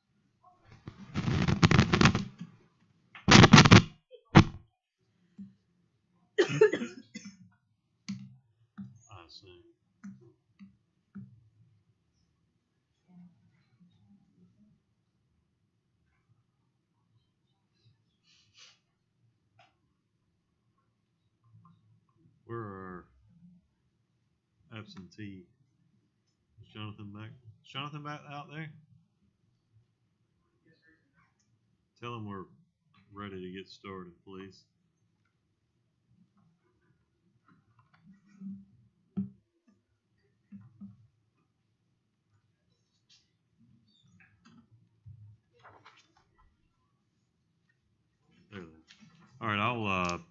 I see. absentee. Is Jonathan back? Is Jonathan back out there? Tell him we're ready to get started, please. There they are. All right, I'll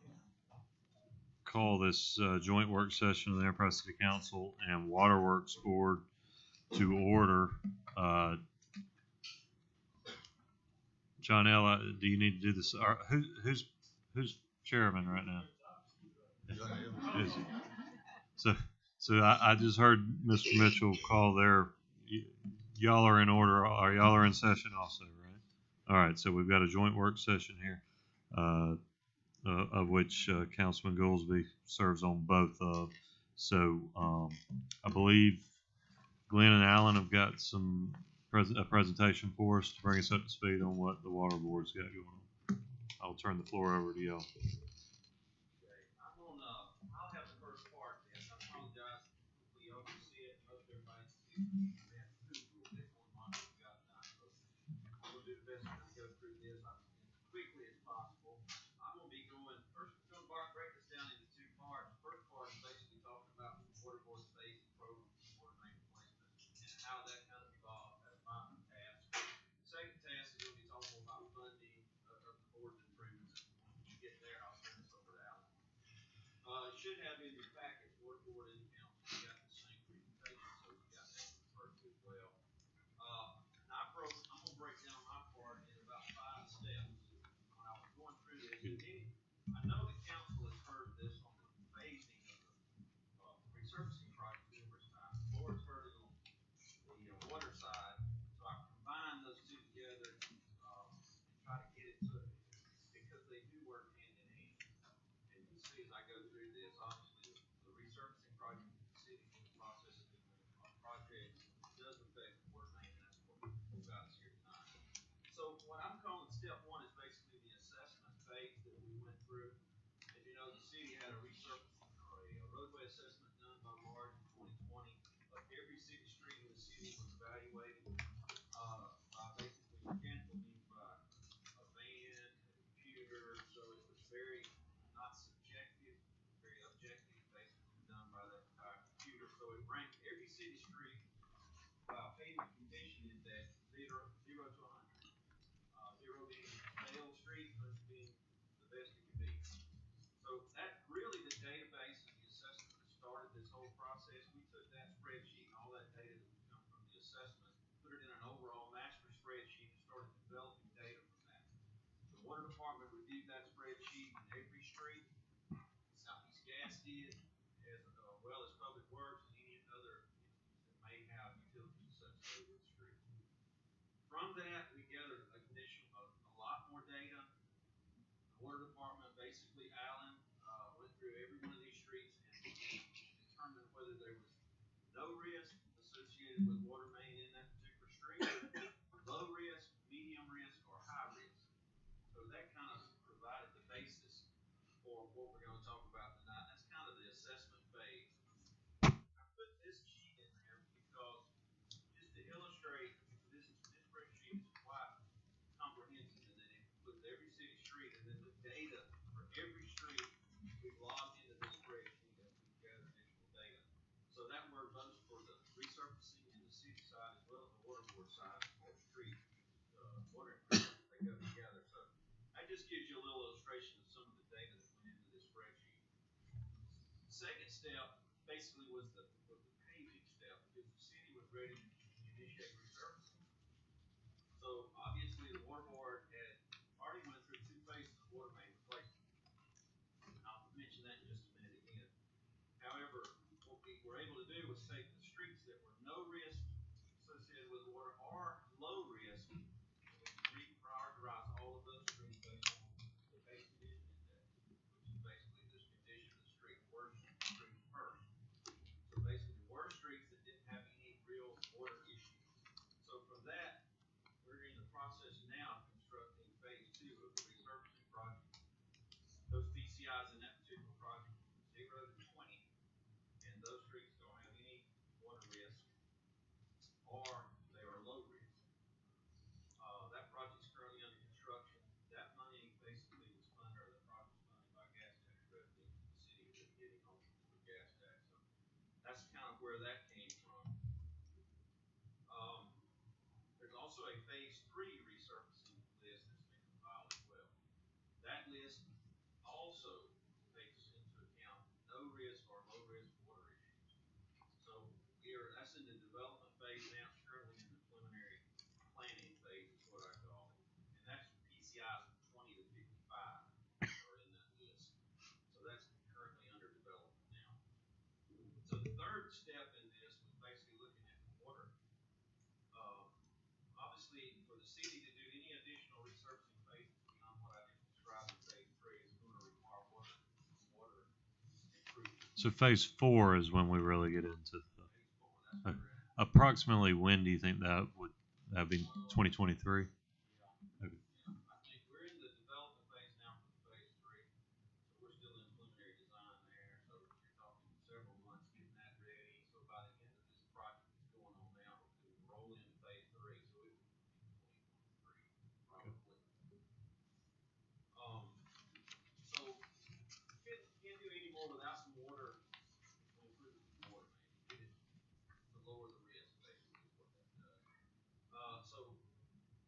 call this joint work session of the Enterprise City Council and Waterworks Board to order. John L., do you need to do this? Who's chairman right now? Is he? So I just heard Mr. Mitchell call there. Y'all are in order. Y'all are in session also, right? All right. So we've got a joint work session here, of which Councilman Goolsbee serves on both of. So I believe Glenn and Alan have got a presentation for us to bring us up to speed on what the water board's got going on. I'll turn the floor over to y'all. I'll have the first part. Yes, I apologize. We oversee it. Most everybody sees we have to do this one month. We got time. So I'm going to do the best to go through this as quickly as possible. I'm going to be going first. We're going to break this down into two parts. The first part is basically talking about the water board's phasing program, water main replacement, and how that kind of evolved. That's my task. The second task is going to be talking about funding of the board's improvements. When you get there, I'll turn this over to Alan. You should have in your packet, water board and council, you got the same presentation, so you got that to refer to as well. I'm going to break down my part in about 5 steps. When I was going through this, I know the council has heard this on the phasing of the resurfacing project numerous times. The board's heard it on the water side, so I combined those two together and try to get it to it because they do work hand in hand. And you see as I go through this, obviously the resurfacing project in the city in the process of doing a project does affect the water main, and that's what we've got us here tonight. So what I'm calling step 1 is basically the assessment phase that we went through. As you know, the city had a resurfacing or a roadway assessment done by March 2020 of every city street in the city was evaluated by basically mechanical means by a van, a computer, so it was very not subjective, very objective, basically done by that computer. So it ranked every city street by a pavement condition index 0 to 100. 0 being failed street, 100 being the best it can be. So that's really the database of the assessment that started this whole process. We took that spreadsheet and all that data that would come from the assessment, put it in an overall master spreadsheet, and started developing data from that. The water department reviewed that spreadsheet in every street. Southeast Gas did, as well as Public Works and any other entities that may have utilities associated with the street. From that, we gathered a lot more data. The water department, basically, Alan, went through every one of these streets and determined whether there was no risk associated with water main in that particular street, low risk, medium risk, or high risk. So that kind of provided the basis for what we're going to talk about tonight. That's kind of the assessment phase. I put this sheet in there because just to illustrate, this spreadsheet is quite comprehensive, and then it includes every city street, and then the data for every street we've logged into this spreadsheet as we gather additional data. So that works both for the resurfacing and the city side as well as the water board side for street water improvements. They go together. So that just gives you a little illustration of some of the data that went into this spreadsheet. The second step basically was the paving step because the city was ready to initiate resurfacing. So obviously the water board had already went through 2 phases of water main replacement. I'll mention that in just a minute again. However, what we were able to do was take the streets that were no risk associated with water or low risk, and we reprioritize all of those streets based on the base condition index, which is basically this condition of the street, worst streets first. So basically worst streets that didn't have any real water issues. So from that, we're in the where that came from. There's also a phase 3 resurfacing list that's been compiled as well. That list also takes into account no risk or low risk water issues. So that's in the development phase now. It's currently in the preliminary planning phase is what I call it. And that's PCIs from 20 to 55 are in that list. So that's currently under development now. So the third step in this was basically looking at water. Obviously, for the city to do any additional resurfacing phases beyond what I just described in phase 3 is going to require water improvements. So phase 4 is when we really get into Phase 4, that's correct. approximately when do you think that would be 2023? Yeah. Okay. Yeah. I think we're in the development phase now for phase 3. So we're still in preliminary design there. So you're talking several months getting that ready. So by the end of this project that's going on now, it will roll into phase 3. So it would be 2023 probably. So can't do any more without some water to improve the water, man. Get it to lower the risk, basically, is what that does. So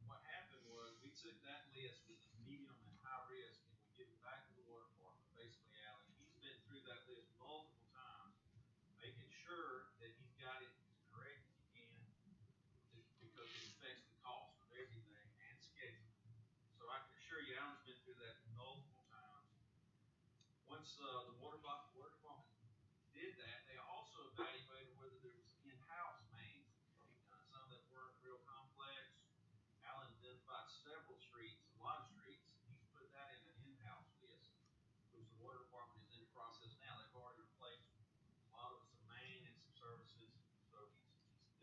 what happened was we took that list with medium and high risk and we give it back to the water department, basically Alan. He's been through that list multiple times, making sure that he's got it as correct as he can because it affects the cost of everything and schedule. So I can assure you Alan's been through that multiple times. Once the water department did that, they also evaluated whether there was in-house mains to be done. Some that weren't real complex. Alan identified several streets, a lot of streets. He's put that in an in-house list, which the water department is in the process now. They've already replaced a lot of some main and some services. So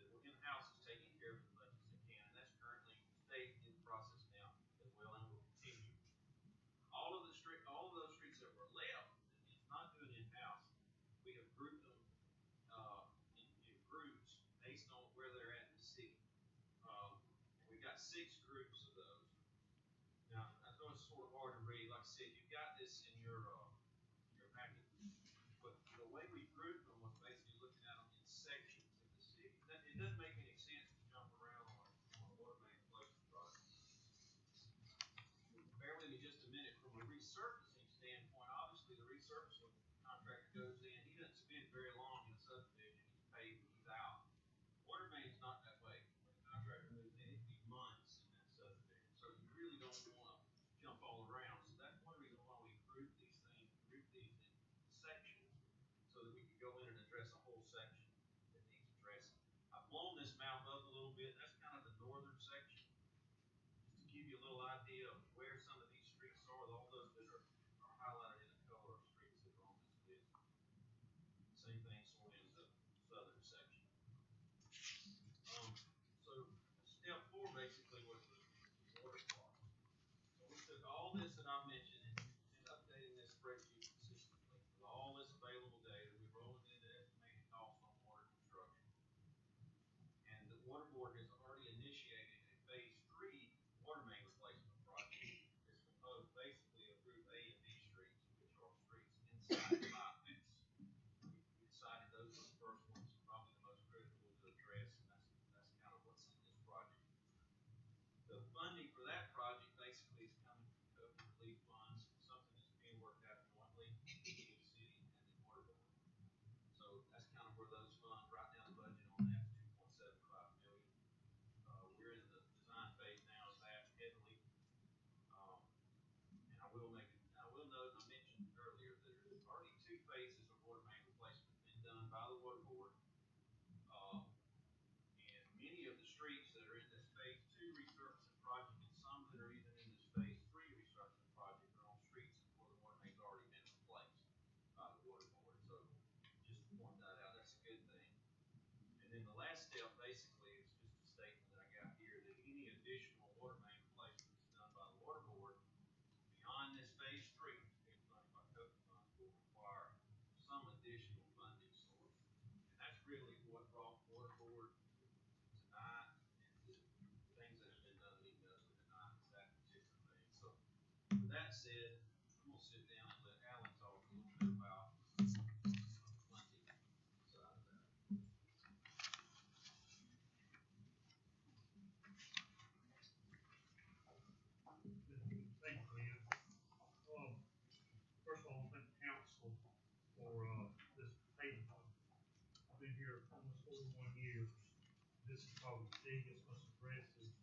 the in-house is taking care of as much as it can, and that's currently stayed in the process now as well, and will continue. All of those streets that were left that it's not doing in-house, we have grouped them in groups based on where they're at in the city. And we've got 6 groups of those. Now, I know it's sort of hard to read. Like I said, you've got this in your packet. But the way we grouped them was basically looking at them in sections of the city. It doesn't make any sense to jump around on a water main replacement project. Bear with me just a minute. From a resurfacing standpoint, obviously the resurfacing contractor goes in, he doesn't spend very long in a subdivision, he's paid and he's out. Water main's not that way. When the contractor moves in, it can be months in that subdivision. So you really don't want to jump all around. So that's one reason why we group these in sections so that we can go in and address a whole section that needs addressing. I've blown this map up a little bit. That's kind of the northern section. Just to give you a little idea of where some of these streets are, all those that are highlighted in the color of streets that are on this list. Same thing sort of in the southern section. So step 4 basically was the water department. So we took all this that I mentioned and been updating this spreadsheet consistently with all this available data. We roll it into estimated costs on water construction. And the water board has already initiated a phase 3 water main replacement project. It's composed basically of group A and B streets, which are streets inside 5 minutes. We decided those were the first ones, probably the most critical to address, and that's kind of what's in this project. The funding for that project basically is coming from COVID relief funds, something that's being worked out jointly between the city and the water board. So that's kind of where those funds, right now the budget on that is $2.75 million. We're in the design phase now of that heavily. And I will note, I mentioned earlier that there's already 2 phases of water main replacement been done by the water board. And many of the streets that are in this phase 2 resurfacing project and some that are even in this phase 3 resurfacing project are on streets where the water main's already been replaced by the water board. So just to point that out, that's a good thing. And then the last step basically is just a statement that I got here that any additional water main replacements done by the water board beyond this phase 3, being funded by COVID funds, will require some additional funding source. And that's really what brought the water board tonight and the things that have been done leading up to tonight is that particular thing. So with that said, I'm going to sit down and let Alan talk a little bit about the funding side of that. this is probably the biggest, most aggressive,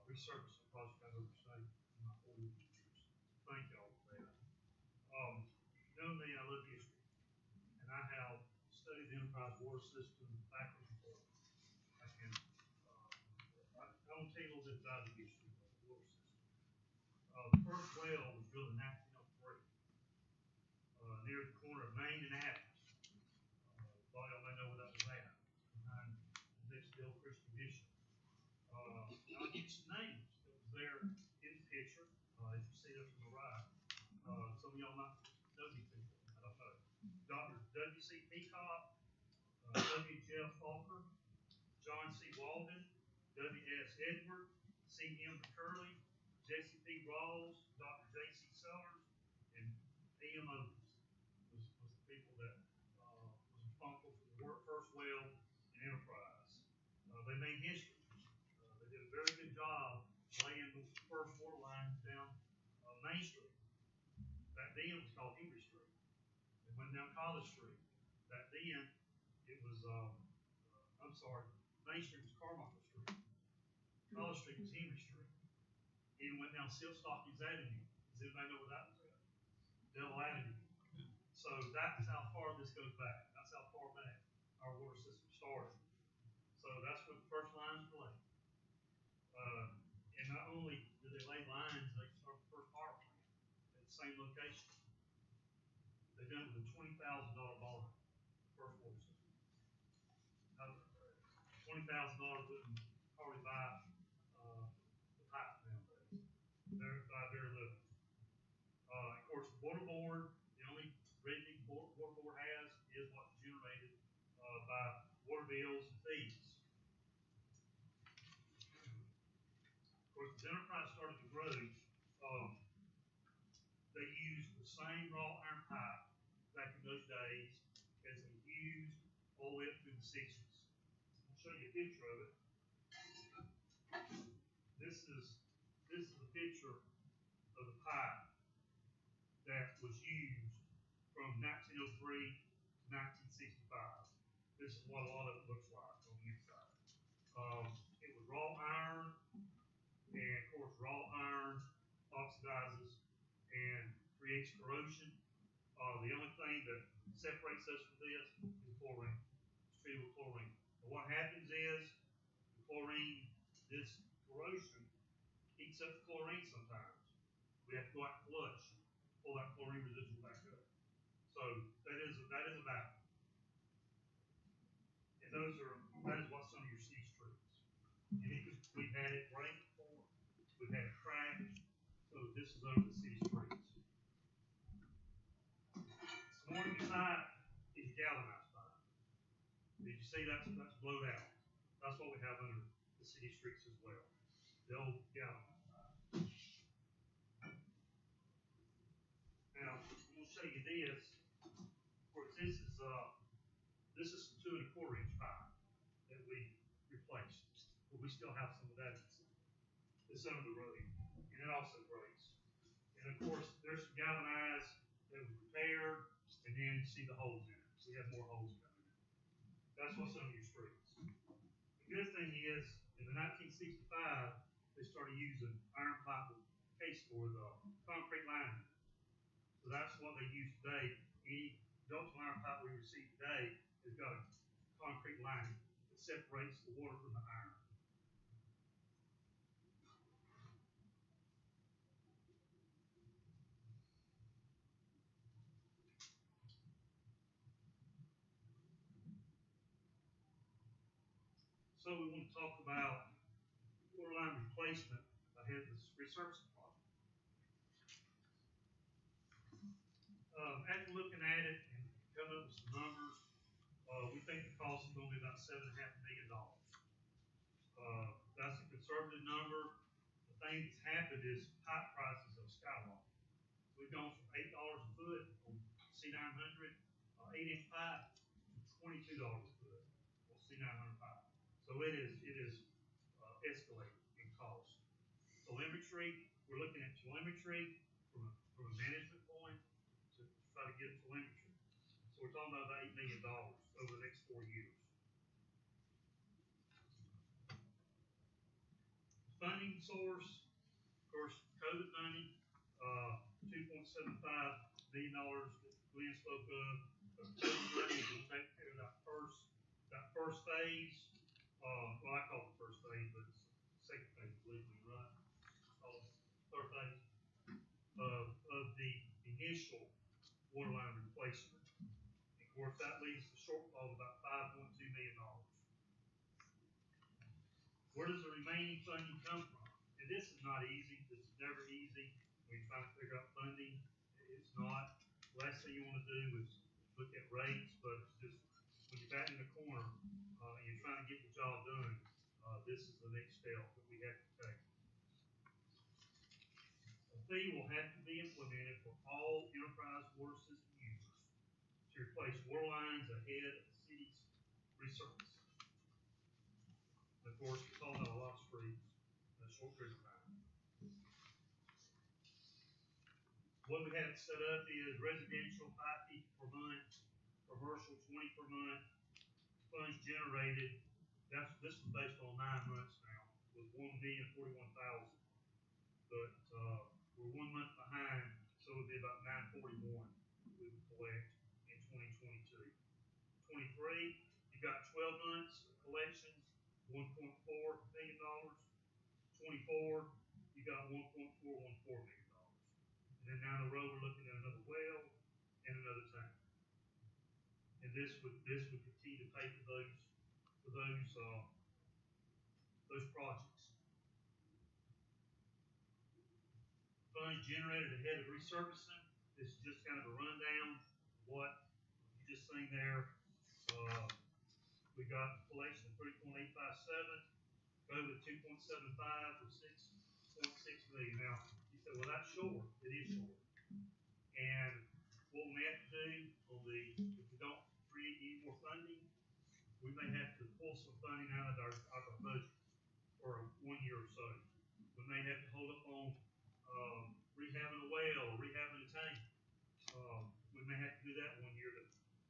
resurfacing project I've ever seen in my 40 years. Thank y'all for that. You know me, I love history, and I have studied the enterprise water system backwards and forwards. And, I want to tell you a little bit about the history of the water system. The first well was drilled in 1903, near the corner of Main and Adams. A lot of y'all may know where that was at, behind the next to the old Christian mission. I'll give you some names that was there in the picture, as you see there from the right. Some of y'all might know these people, I don't know. Dr. W.C. Peacock, W. Jeff Falker, John C. Walden, W.S. Edward, C.M. McCurley, Jesse P. Rawls, Dr. J.C. Sellers, and A.M. Owens was the people that was responsible for the first well in Enterprise. They made history. They did a very good job laying the first water lines down Main Street. Back then it was called Henry Street. It went down College Street. Back then it was, Main Street was Carmichael Street. College Street was Henry Street. Even went down Silstockings Avenue. Does anybody know where that was at? Dell Avenue. So that's how far this goes back. That's how far back our water system started. So that's where the first lines were laid. And not only did they lay lines, they started the first power plant at the same location. They done it with a $20,000 borrow, the first water system. $20,000 wouldn't hardly buy the pipe nowadays. They're by very little. Of course, the water board, the only revenue water board has is what's generated by water bills and fees. Of course, as Enterprise started to grow, they used the same raw iron pipe back in those days as they used all the way up through the 60s. I'll show you a picture of it. This is a picture of the pipe that was used from 1903 to 1965. This is what a lot of it looks like on the inside. It was raw iron, and of course, raw iron oxidizes and creates corrosion. The only thing that separates us from this is chlorine. It's treated with chlorine. But what happens is the chlorine, this corrosion, heats up the chlorine sometimes. We have to go out and flush, pull that chlorine residual back up. So that is a battle. And that is what some of your C streets. We've had it break before, we've had it crack, so this is over the C streets. This morning pipe is galvanized pipe. Did you see that's blowed out? That's what we have under the city streets as well. The old galvanized pipe. Now, I'm going to show you this. Of course, this is some 2 1/4 inch pipe that we replaced, but we still have some of that. It's under the road, and it also breaks. And of course, there's some galvanized that was repaired, and then you see the holes in it. So we have more holes coming in. That's what's on your streets. The good thing is, in the 1965, they started using iron pipe with case for the concrete lining. So that's what they use today. Any ductile iron pipe we receive today has got a concrete lining that separates the water from the iron. So we want to talk about water line replacement ahead of this resurfacing project. After looking at it and coming up with some numbers, we think the cost is going to be about $7.5 million. That's a conservative number. The thing that's happened is pipe prices have skyrocketed. We've gone from $8 a foot on C900 8-inch pipe to $22 a foot on C900 pipe. So it is escalating in cost. Telemetry, we're looking at telemetry from a management point to try to get telemetry. So we're talking about $8 million over the next 4 years. source, of course, COVID money, $2.75 million that Glenn spoke of. COVID money to take care of that first phase. Well, I call it the first phase, but it's the second phase, believe me, right? Third phase of the initial water line replacement. Of course, that leaves the shortfall of about $5.2 million. Where does the remaining funding come from? And this is not easy. This is never easy when you're trying to figure out funding. It's not. The last thing you want to do is look at rates, but it's just when you're back in the corner and you're trying to get the job done, this is the next step that we have to take. A fee will have to be implemented for all enterprise water system users to replace water lines ahead of the city's resurfacing. Of course, it's all about a lot of streets in a short period of time. What we have set up is residential $550 per month, commercial $20 per month, funds generated. This was based on 9 months now, with $1,041,000. But we're 1 month behind, so it'll be about $941 we will collect in 2022. 23, you got 12 months of collections, $1.4 million. 24, you got $1.414 million. And then down the road, we're looking at another well and another tank. And this would continue to pay for those projects. Funds generated ahead of resurfacing. This is just kind of a rundown of what you just seen there. We got collection of 3.857, COVID 2.75 for 6.6 million. Now you said, well, that's short. It is short. And what we may have to do if we don't create any more funding, we may have to pull some funding out of our budget for 1 year or so. We may have to hold up on rehabbing a well or rehabbing a tank. We may have to do that 1 year to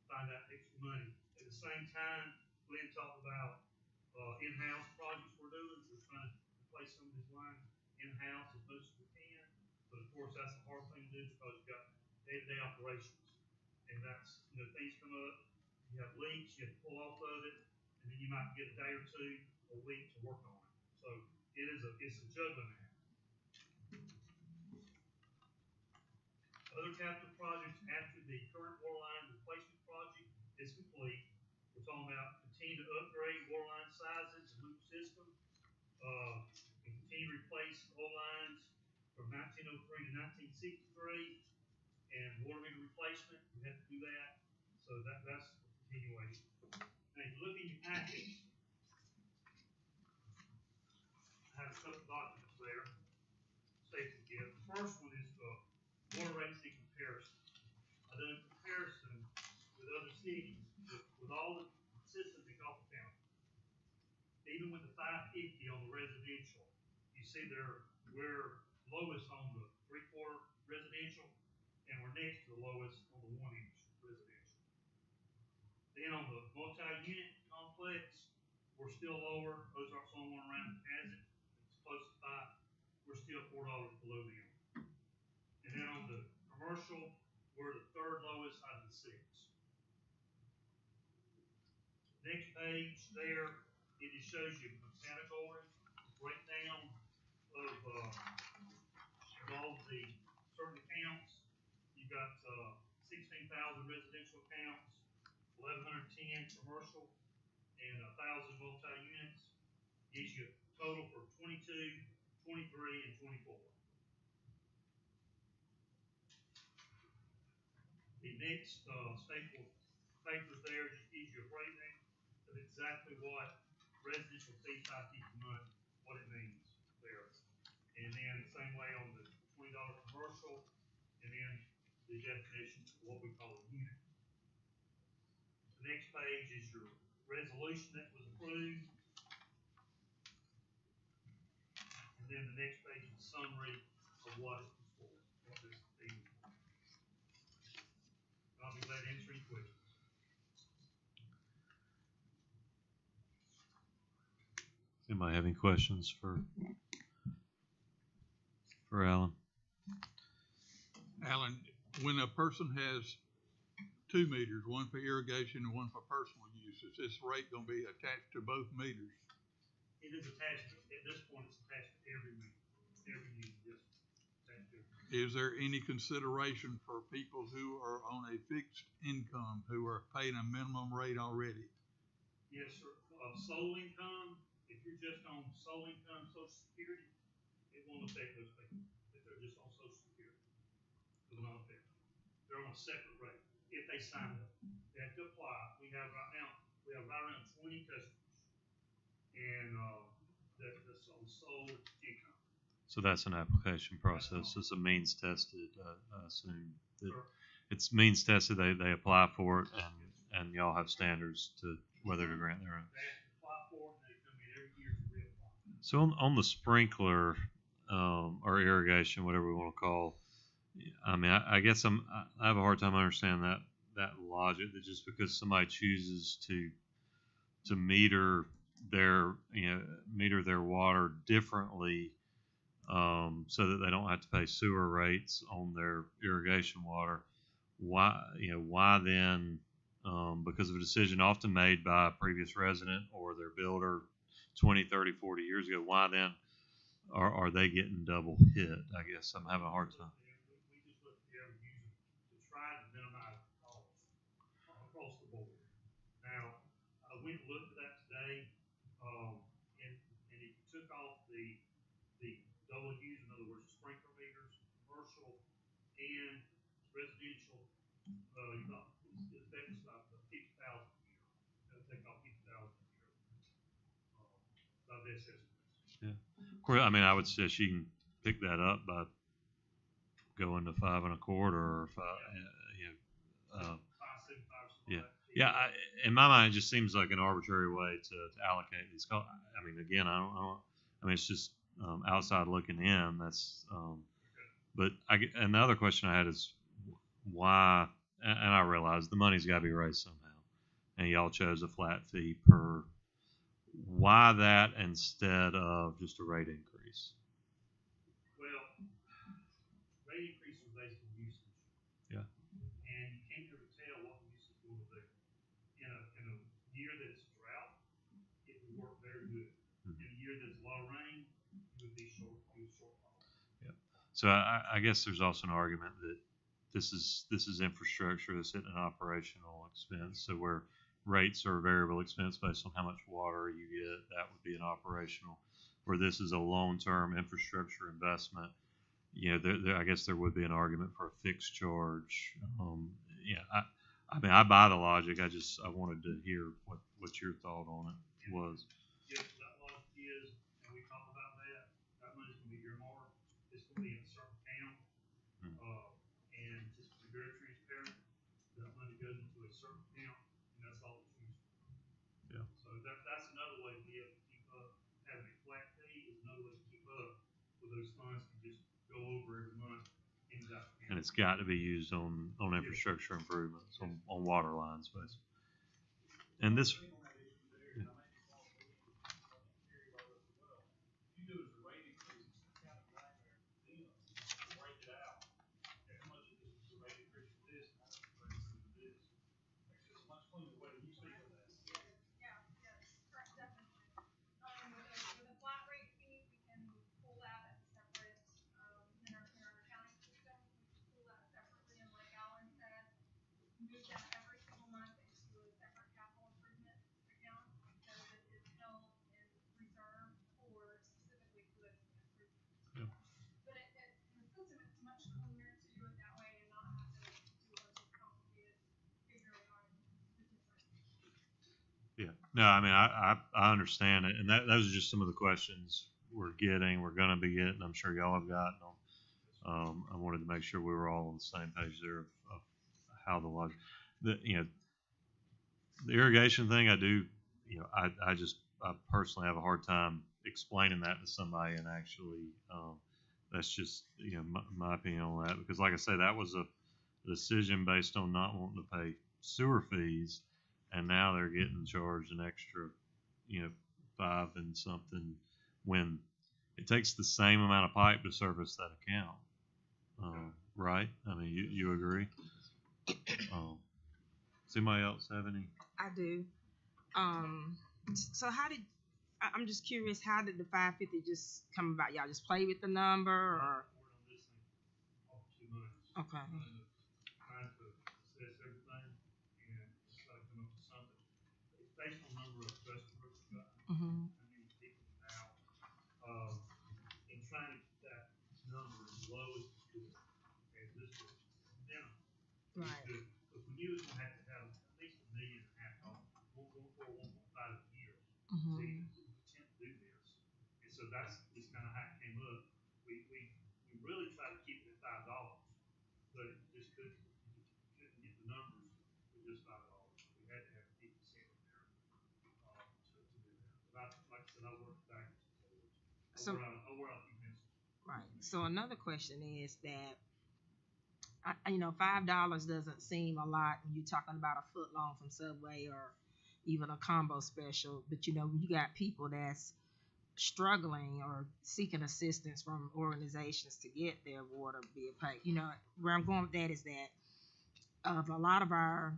find that extra money. At the same time, Glenn talked about in-house projects we're doing. We're trying to replace some of these lines in-house as much as we can. But of course, that's a hard thing to do because you've got day-to-day operations. And that's, things come up, you have leaks, you have to pull off of it, and then you might get a day or two, a week to work on it. So it's a juggling act. Other capital projects after the current water line replacement project is complete. We're talking about continue to upgrade water line sizes and loop system, and continue to replace oil lines from 1903 to 1963, and water meter replacement. We have to do that. So that's a continuation. Now, if you look in your package, I have a couple documents there. Safety gift. The first one is water rates in comparison. I've done a comparison with other cities with all the systems in Gulf County. Even with the 550 on the residential, you see we're lowest on the 3/4 residential, and we're next to the lowest on the 1-inch residential. Then on the multi-unit complex, we're still lower. Those are the only one around that has it. It's close to 5. We're still $4 below them. And then on the commercial, we're the 3rd lowest out of the 6. Next page there, it just shows you the category breakdown of all the certain accounts. You've got 16,000 residential accounts, 1,110 commercial, and 1,000 multi-units. Gives you a total for 22, 23, and 24. The next staple papers there just gives you a breakdown of exactly what residential fee $550 a month, what it means there. And then the same way on the $20 commercial, and then the definition of what we call a unit. The next page is your resolution that was approved. And then the next page is a summary of what it was for, what this fee was for. I'll be glad to answer any questions. Anybody have any questions for for Alan. Alan, when a person has 2 meters, one for irrigation and one for personal use, is this rate gonna be attached to both meters? It is attached, at this point, it's attached to every meter, every user, yes. Attached to every. Is there any consideration for people who are on a fixed income, who are paying a minimum rate already? Yes, sir. Sole income, if you're just on sole income, social security, it won't affect those people. If they're just on social security, it will not affect them. They're on a separate rate. If they sign up, they have to apply. We have right around 20 customers, and that's on sole income. So that's an application process. It's a means tested, I assume. Sure. It's means tested. They apply for it, and y'all have standards to whether to grant their own. They have to apply for it, and they come in every year to reapply. So on the sprinkler or irrigation, whatever we want to call, I mean, I guess I have a hard time understanding that logic, that just because somebody chooses to meter their water differently, so that they don't have to pay sewer rates on their irrigation water. Why then? Because of a decision often made by a previous resident or their builder 20, 30, 40 years ago, why then are they getting double hit? I guess I'm having a hard time. We just look at every user to try to minimize the cost across the board. Now, I went and looked at that today, and if you took off the double use, in other words, sprinkler meters, commercial and residential, it's about 50,000 a year. That'll take off 50,000 a year. By best estimates. Yeah. Of course, I mean, I would suggest you can pick that up by going to 5 1/4 or 5. 5.75. Yeah. Yeah. In my mind, it just seems like an arbitrary way to allocate these costs. I mean, again, I don't. I mean, it's just outside looking in. That's. But another question I had is why, and I realize the money's got to be raised somehow, and y'all chose a flat fee per. Why that instead of just a rate increase? Well, rate increase is based on usage. Yeah. And you can't ever tell what the usage will do. In a year that's drought, it would work very good. Mm-hmm. In a year that's a lot of rain, it would be shortfall. Yeah. So I guess there's also an argument that this is infrastructure that's hitting an operational expense. So where rates are a variable expense based on how much water you get, that would be an operational. Where this is a long-term infrastructure investment, I guess there would be an argument for a fixed charge. I mean, I buy the logic. I wanted to hear what your thought on it was. Yes, that logic is, and we talked about that. That money's going to be earmarked. It's going to be in a certain account, and just to be very transparent, that money goes into a certain account, and that's all it's used for. Yeah. So that's another way to be able to keep up. Having a flat fee is another way to keep up with those funds to just go over every month into that account. And it's got to be used on infrastructure improvements, on water lines, basically. And this. Move that every single month into a separate capital improvement account because it is held in reserve specifically for those improvements. Yeah. But in the system, it's much cleaner to do it that way and not have to do a bunch of complicated figuring out the difference. Yeah. No, I mean, I understand it, and those are just some of the questions we're going to be getting. I'm sure y'all have gotten them. I wanted to make sure we were all on the same page there of how the logic, the irrigation thing. I do, I personally have a hard time explaining that to somebody, and actually, that's just my opinion on that, because like I say, that was a decision based on not wanting to pay sewer fees, and now they're getting charged an extra, $5 and something when it takes the same amount of pipe to service that account, right? I mean, you agree? Does anybody else have any? I do. So I'm just curious, how did the 550 just come about? Y'all just play with the number, or? Okay. Trying to assess everything and try to come up with something. It's based on number of customers we've got, Mm-hmm. how many people now, and trying to keep that number as low as we could, as this was minimum. Right. Good. But we knew it was gonna have to have at least $1.5 million, 1.4, 1.5 a year. Mm-hmm. So you tend to do this. And so that's just kind of how it came up. We really try to keep it at $5. But it just couldn't get the numbers with just $5. We had to have 50% in there to do that. But like I said, I worked backwards and forwards. So, I'll wear out a few pencils. right. So another question is that, $5 doesn't seem a lot when you're talking about a foot long from Subway or even a combo special. But when you got people that's struggling or seeking assistance from organizations to get their water bill paid. Where I'm going with that is that of a lot of our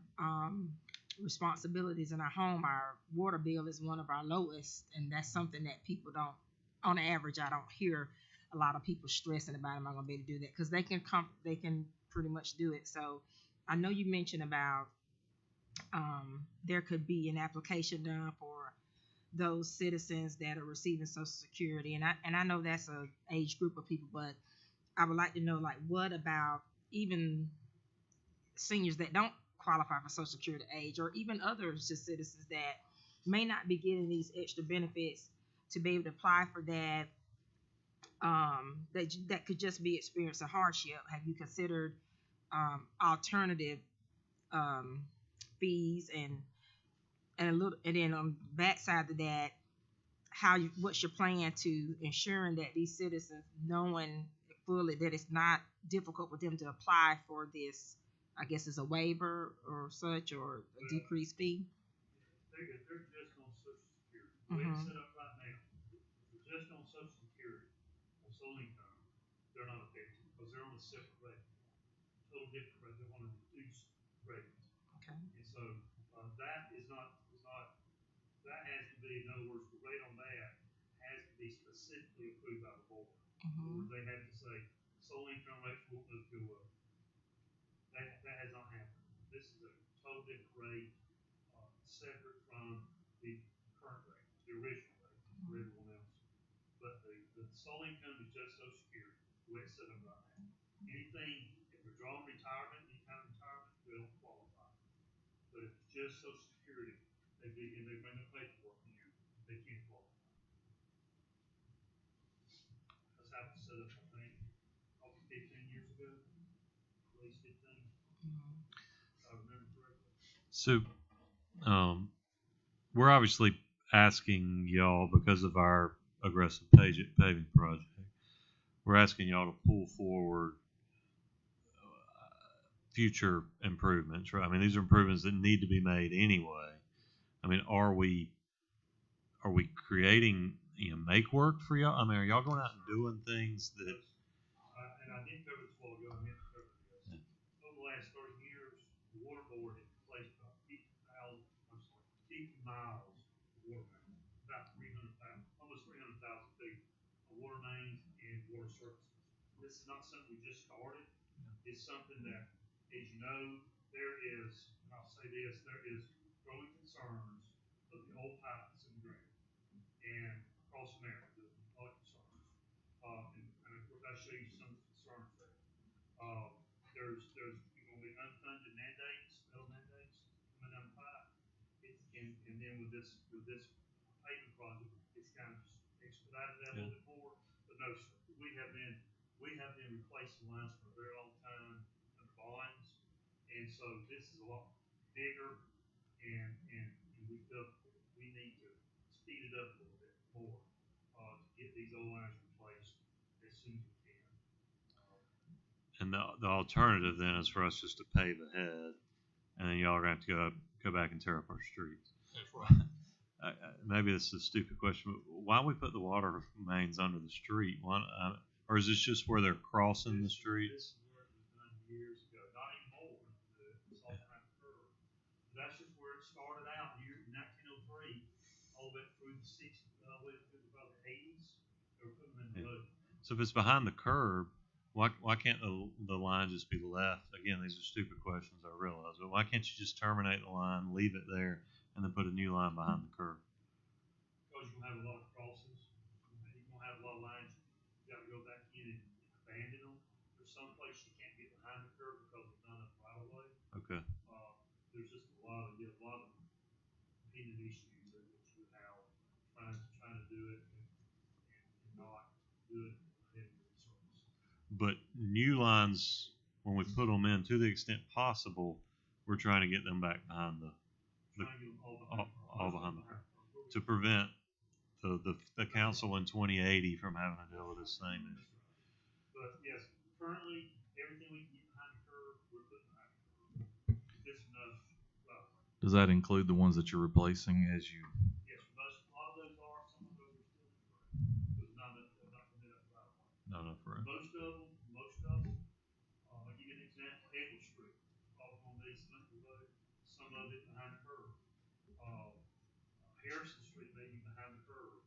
responsibilities in our home, our water bill is one of our lowest, and that's something that people don't, on average, I don't hear a lot of people stressing about, am I going to be able to do that? Because they can pretty much do it. So I know you mentioned about there could be an application done for those citizens that are receiving Social Security, and I know that's a age group of people, but I would like to know, like, what about even seniors that don't qualify for Social Security age, or even others, just citizens that may not be getting these extra benefits to be able to apply for that, that could just be experiencing hardship. Have you considered alternative fees and then on the backside of that, what's your plan to ensuring that these citizens, knowing fully that it's not difficult for them to apply for this, I guess it's a waiver or such, or a decreased fee? They're just on Social Security. Mm-hmm. The way it's set up right now, if they're just on Social Security or sole income, they're not affected because they're on a separate rate, total different rate. They're on a reduced rate. Okay. And so that that has to be, in other words, the rate on that has to be specifically approved by the board. Mm-hmm. Or they have to say sole income rates won't go up. That has not happened. This is a total different rate, separate from the current rate, the original rate for everyone else. But the sole income is just Social Security, the way it's set up right now. Anything, if they're drawing retirement, any kind of retirement, they don't qualify. But if it's just Social Security, and they bring the paperwork here, they can't qualify. That's how it's set up, I think, over 15 years ago, at least 15, if I remember correctly. So, we're obviously asking y'all, because of our aggressive paving project, we're asking y'all to pull forward future improvements, right? I mean, these are improvements that need to be made anyway. I mean, are we creating, make work for y'all? I mean, are y'all going out and doing things that? And I did cover this a while ago. I meant to cover this. Yeah. Over the last 30 years, the water board has replaced about 50 miles of water mains, about 300,000, almost 300,000 feet of water mains and water services. This is not something we just started. It's something that, as you know, there is, and I'll say this, there is growing concerns of the old pipe that's in the ground and across America, there's a lot of concerns. And of course, I'll show you some of the concerns there. There's going to be unfunded mandates, federal mandates coming down the pipe. And then with this paving project, it's kind of just expedited that a little bit more. But no, sir, we have been replacing lines for a very long time under bonds, and so this is a lot bigger, and we feel we need to speed it up a little bit more to get these old lines replaced as soon as we can. And the alternative then is for us just to pave ahead, and then y'all are going to have to go back and tear up our streets. That's right. maybe this is a stupid question, but why we put the water mains under the street? Why, or is this just where they're crossing the streets? This is where it was done years ago, not anymore. It's all behind the curve. That's just where it started out here in 1903, all the way through the 60s, all the way through about the 80s. They were putting them in the road. So if it's behind the curb, why can't the line just be left? Again, these are stupid questions, I realize, but why can't you just terminate the line, leave it there, and then put a new line behind the curb? Because you're gonna have a lot of crosses, you're gonna have a lot of lines, you gotta go back in and abandon them. There's some places you can't get behind the curb because it's not enough right of way. Okay. There's just a lot of opinion issues with how trying to do it and not do it in resources. But new lines, when we put them in, to the extent possible, we're trying to get them back behind all behind the curb to prevent the council in 2080 from having to deal with this same issue. But yes, currently everything we can get behind the curb, we're putting behind the curb. There's enough. Does that include the ones that you're replacing as you? Yes, a lot of those are. Some of those are still in the curb. There's not enough right away. Not enough right. Most of them. I'll give you an example. Edward Street, off on the Cement Road. Some of it behind the curb. Harrison Street may be behind the curb,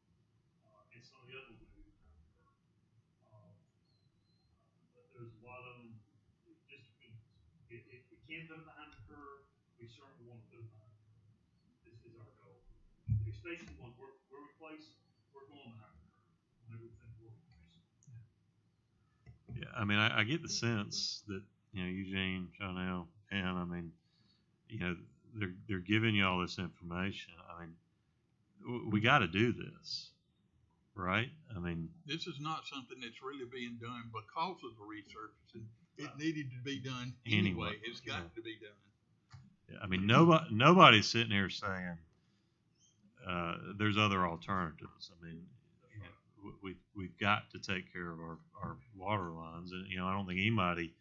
and some of the other ones may be behind the curb. But there's a lot of them. It just depends. If we can't put it behind the curb, we certainly want to put it behind the curb. This is our goal. Especially the ones we're replacing, we're going behind the curb on everything we're replacing. Yeah, I mean, I get the sense that, Eugene, Chanel, and I mean, they're giving you all this information. I mean, we got to do this, right? I mean, this is not something that's really being done because of the resurfacing. It needed to be done anyway. It's got to be done. Yeah, I mean, nobody's sitting here saying there's other alternatives. I mean, we've got to take care of our water lines, and I don't think anybody,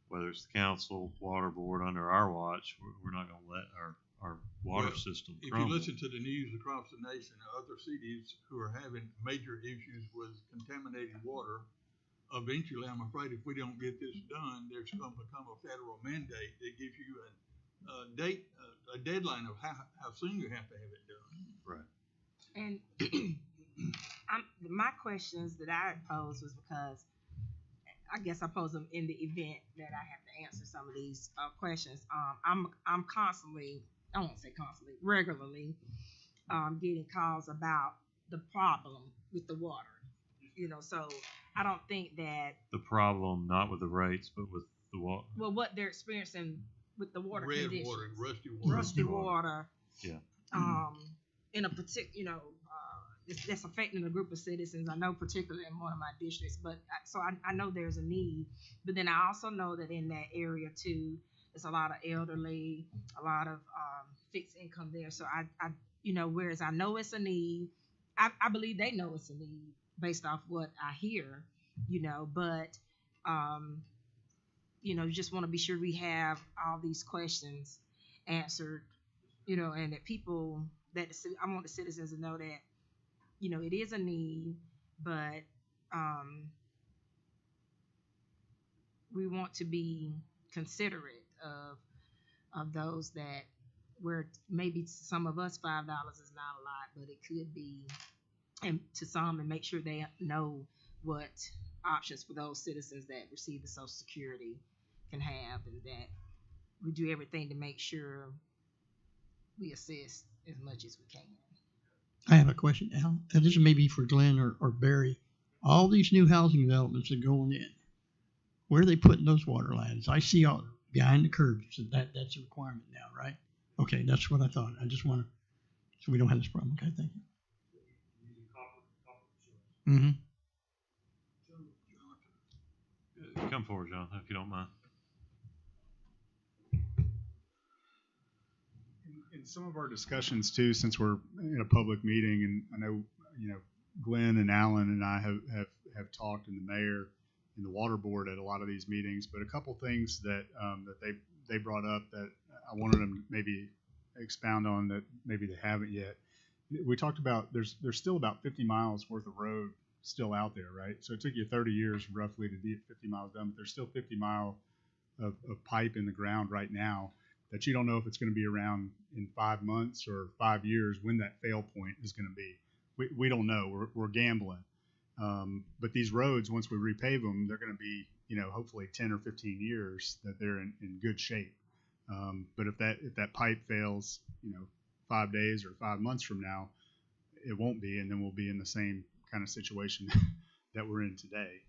whether it's the council, water board, under our watch, we're not going to let our water system crumble. If you listen to the news across the nation, other cities who are having major issues with contaminated water, eventually, I'm afraid, if we don't get this done, there's going to become a federal mandate that gives you a deadline of how soon you have to have it done. Right. And my questions that I posed was because I guess I pose them in the event that I have to answer some of these questions. I'm constantly, I won't say constantly, regularly getting calls about the problem with the water. So I don't think that the problem not with the rates, but with the water. Well, what they're experiencing with the water Red conditions. water, rusty water. Yeah. Mm-hmm. In a particular, that's affecting a group of citizens. I know particularly in one of my districts, but I know there's a need. But then I also know that in that area too, there's a lot of elderly, a lot of fixed income there. So I whereas I know it's a need, I believe they know it's a need based off what I hear, but you just want to be sure we have all these questions answered, and that people I want the citizens to know that, it is a need, but we want to be considerate of those that where maybe some of us $5 is not a lot, but it could be, and to some, and make sure they know what options for those citizens that receive the Social Security can have, and that we do everything to make sure we assist as much as we can. I have a question, Al. This may be for Glenn or Barry. All these new housing developments are going in. Where are they putting those water lines? I see all behind the curbs. So that's a requirement now, right? Okay, that's what I thought. I just want to, so we don't have this problem. Okay, thank you. Mm-hmm. Come forward, John, if you don't mind. In some of our discussions too, since we're in a public meeting, and I know Glenn and Alan and I have talked, and the mayor and the water board at a lot of these meetings, but a couple things that they brought up that I wanted them to maybe expound on that maybe they haven't yet we talked about there's still about 50 miles worth of road still out there, right? So it took you 30 years roughly to be at 50 miles done, but there's still 50 mile of pipe in the ground right now that you don't know if it's going to be around in 5 months or 5 years when that fail point is going to be. We don't know. We're gambling. But these roads, once we repave them, they're going to be, hopefully 10 or 15 years that they're in good shape. But if that pipe fails, 5 days or 5 months from now, it won't be, and then we'll be in the same kind of situation that we're in today.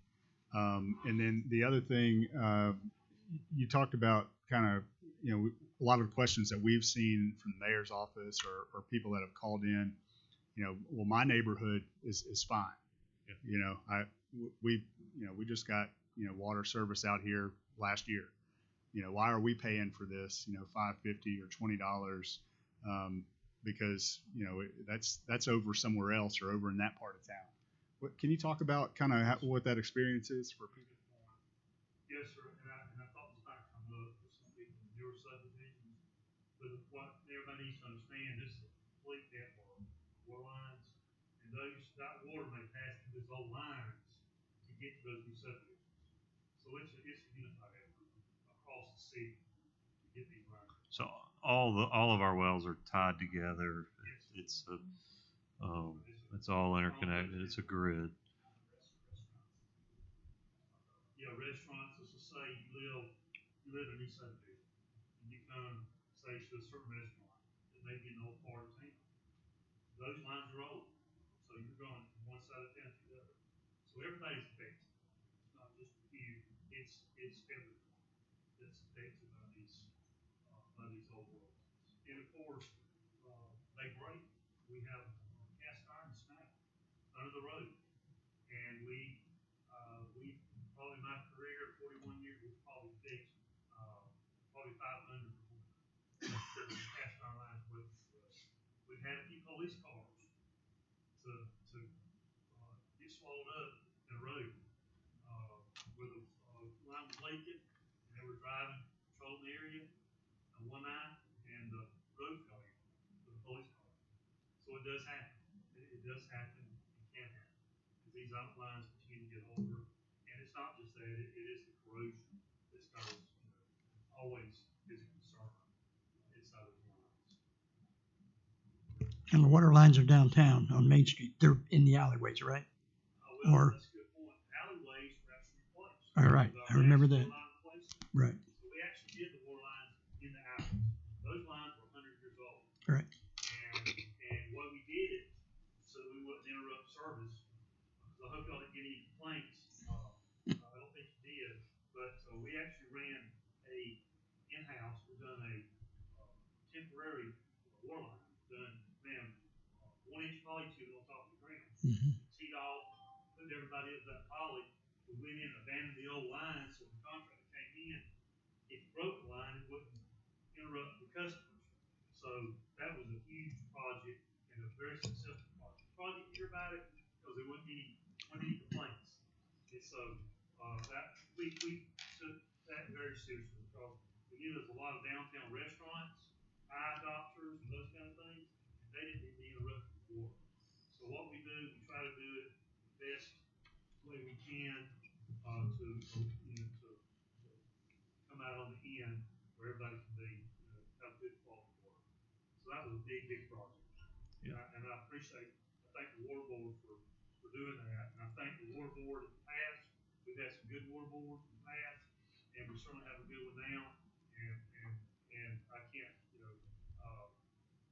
And then the other thing, you talked about kind of, a lot of the questions that we've seen from the mayor's office or people that have called in, well, my neighborhood is fine. Yeah. We just got, water service out here last year. Why are we paying for this, $5.50 or $20? Because, that's over somewhere else or over in that part of town. Can you talk about kind of what that experience is for people? Yes, sir. And I thought this might come up with some people in your subdivisions. But what everybody needs to understand, this is a complete network, water lines, and that water may pass through those old lines to get to those new subdivisions. So it's a unified effort across the city to get these lines. So all of our wells are tied together. It's all interconnected. It's a grid. Yeah, restaurants. Let's just say you live in a new subdivision, and you come, say, to a certain restaurant that may be in an old part of town. Those lines are old, so you're going from one side of town to the other. So everybody's affected. It's not just you. It's everyone that's affected by these old wells. And of course, they break. We have cast iron snap under the road, and we probably my career, 41 years, we've probably fixed probably 500 cast iron lines waiting for us. We've had a few police cars to get swallowed up in a road where the line was leaking, and they were driving, patrolling the area one night, and the road fell in with a police car. So it does happen. It does happen. It can happen. Because these lines continue to get older. And it's not just that, it is the corrosion that's always is a concern inside of the lines. And the water lines are downtown on Main Street. They're in the alleyways, right? Well, that's a good point. Alleyways were actually replaced. All right. I remember that. Right. So we actually did the water lines in the alleys. Those lines were 100 years old. Right. And what we did it so that we wouldn't interrupt service. Because I hope y'all didn't get any complaints. I don't think you did. But we actually ran a in-house. We've done a temporary water line. Ran 1 inch poly tube on top of the ground. Mm-hmm. Teed off, put everybody up that poly. We went in and abandoned the old line, so when the contractor came in, if you broke the line, it wouldn't interrupt the customers. So that was a huge project and a very successful project. Probably didn't hear about it because there wasn't any complaints. And so that we took that very seriously because we knew there's a lot of downtown restaurants, eye doctors, and those kind of things. And they didn't need to interrupt the water. So what we do, we try to do it the best way we can to come out on the end where everybody can have good quality water. So that was a big project. Yeah. And I thank the water board for doing that. And I thank the water board in the past. We've had some good water boards in the past, and we certainly have a good one now. And I can't,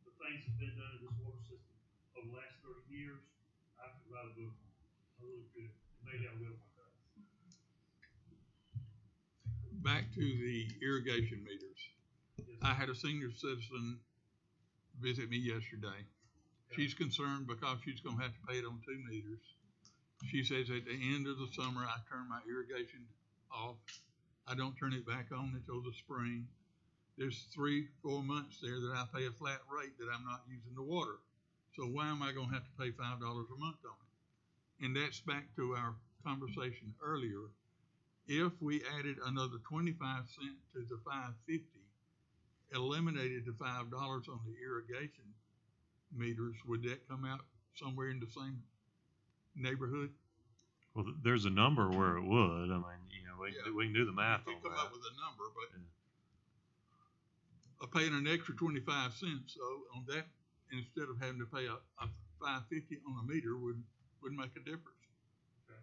the things that have been done in this water system over the last 30 years, I could write a book on. I really could. Maybe I will one day. Back to the irrigation meters. I had a senior citizen visit me yesterday. She's concerned because she's going to have to pay it on 2 meters. She says at the end of the summer, I turn my irrigation off. I don't turn it back on until the spring. There's 3-4 months there that I pay a flat rate that I'm not using the water. So why am I going to have to pay $5 a month on it? And that's back to our conversation earlier. If we added another 25 cents to the $5.50, eliminated the $5 on the irrigation, meters, would that come out somewhere in the same neighborhood? Well, there's a number where it would. I mean, Yeah. we can do the math You on could come that. up with a number, but paying an extra 25 cents on that instead of having to pay a $5.50 on a meter would make a difference. Okay.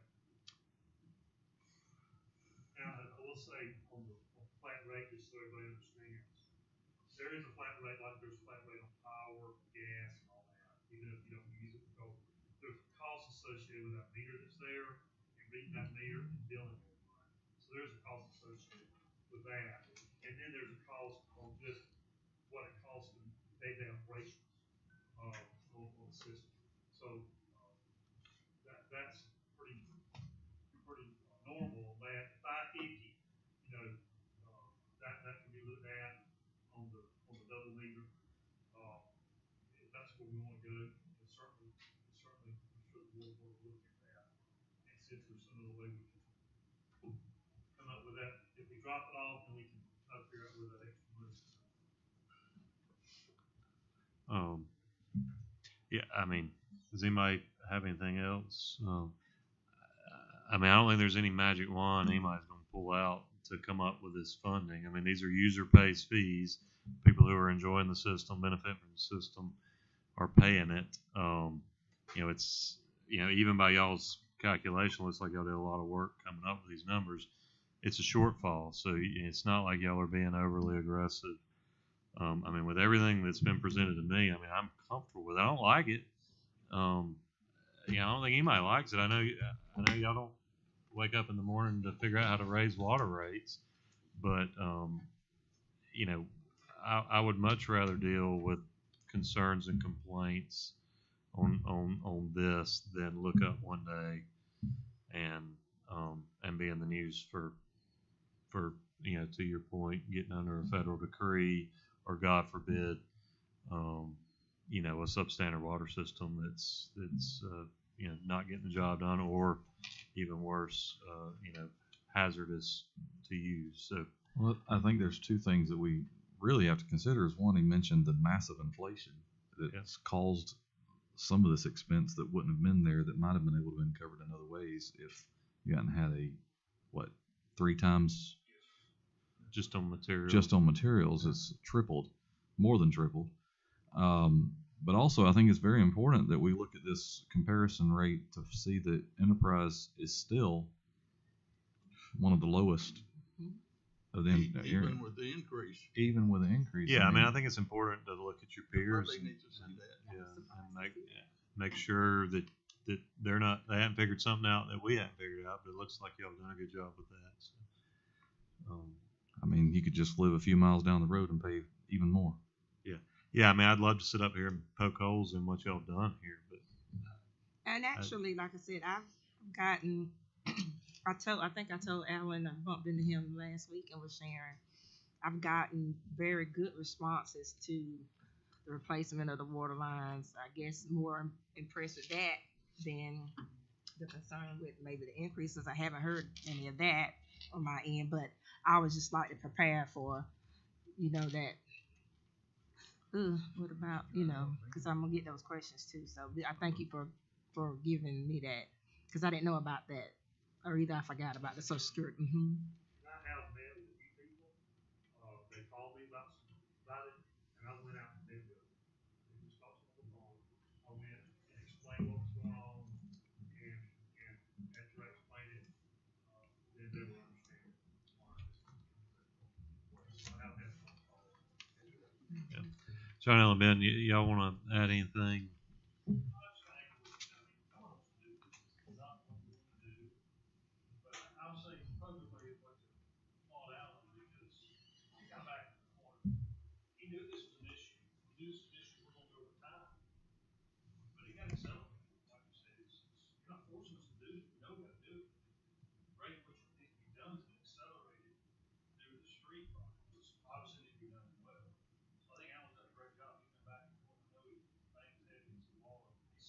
Now, I will say on the flat rate, just so everybody understands, there is a flat rate, like there's a flat rate on power, gas, and all that, even if you don't use it, because there's a cost associated with that meter that's there, and reading that meter and billing everybody. So there's a cost associated with that. And then there's a cost on just what it costs in day-to-day operations on the system. So that's pretty normal. That 550, that can be looked at on the double meter. If that's where we want to go, it's certainly, I'm sure the board will look at that and see if there's some other way we can come up with that. If we drop it off, then we can try to figure out where that extra money is. Yeah, I mean, does anybody have anything else? I mean, I don't think there's any magic wand anybody's going to pull out to come up with this funding. I mean, these are user pays fees. People who are enjoying the system, benefit from the system, are paying it. It's, even by y'all's calculation, looks like y'all did a lot of work coming up with these numbers. It's a shortfall, so it's not like y'all are being overly aggressive. I mean, with everything that's been presented to me, I mean, I'm comfortable with it. I don't like it. I don't think anybody likes it. I know y'all don't wake up in the morning to figure out how to raise water rates, but I would much rather deal with concerns and complaints on this than look up one day and be in the news for to your point, getting under a federal decree, or God forbid, a substandard water system that's not getting the job done, or even worse, hazardous to use. So, well, I think there's two things that we really have to consider. Is one, he mentioned the massive inflation that's caused some of this expense that wouldn't have been there, that might have been able to have been covered in other ways if you hadn't had 3 times just on materials. Just on materials, it's tripled, more than tripled. But also, I think it's very important that we look at this comparison rate to see that Enterprise is still one of the lowest of them. Even with the increase. Even with the increase. Yeah, I mean, I think it's important to look at your peers and make sure that they haven't figured something out that we haven't figured out. But it looks like y'all have done a good job with that. So, I mean, you could just live a few miles down the road and pay even more. Yeah. I mean, I'd love to sit up here and poke holes in what y'all have done here, but. And actually, like I said, I've gotten. I think I told Alan, I bumped into him last week and was sharing. I've gotten very good responses to the replacement of the water lines. I guess more impressed with that than the concern with maybe the increases. I haven't heard any of that on my end, but I was just like to prepare for, that. What about, because I'm gonna get those questions too. So I thank you for giving me that, because I didn't know about that, or either I forgot about the Social Security. I have met with a few people. They called me about it, and I went out and met with them. They just talked on the phone. I went and explained what was going on, and after I explained it, then they were understanding why this was going. So I have had phone calls. John Allen, Ben, y'all want to add anything? I'll say publicly what Swot Analysis, because he got back in the corner. He knew this was an issue. He knew this was an issue we're going to go over time. But he got accelerated. Like you said, you're not forcing us to do it. We know we got to do it. Right, which needs to be done is accelerated through the street project, which obviously needs to be done as well. So I think Alan's done a great job. He came back and I know he thanks Eddie and Waller. He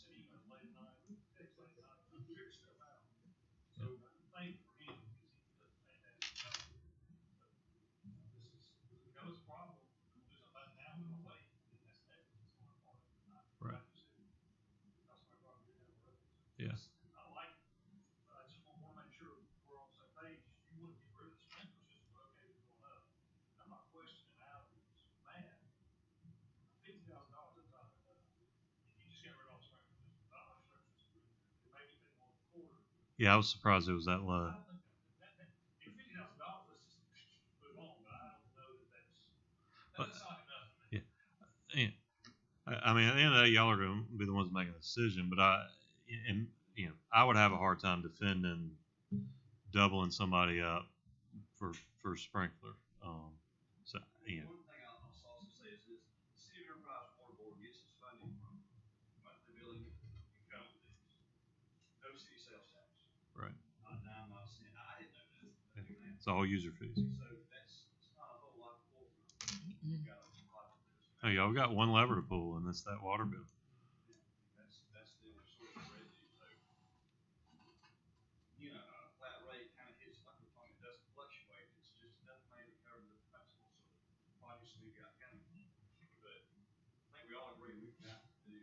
Yeah, I was surprised it was that low. $50,000, let's just move on, but I don't know that But- that's not enough. Yeah. Yeah. I mean, at the end of the day, y'all are going to be the ones making the decision. But I would have a hard time defending doubling somebody up for sprinkler. So you know, One thing I'll also say is this: the City of Enterprise Water Board gets its funding from monthly billing and code fees. No city sales tax. right? Not a dime, not a cent. I didn't know that. I knew that. It's all user fees. So it's not a whole lot to pull from. We've got a lot of this. Oh, y'all got one lever to pull, and that's that water bill. That's the only source of revenue. So, flat rate kind of hits like we're talking. It doesn't fluctuate. It's just enough money to cover the principal. So obviously we got kind of, but I think we all agree we've got to do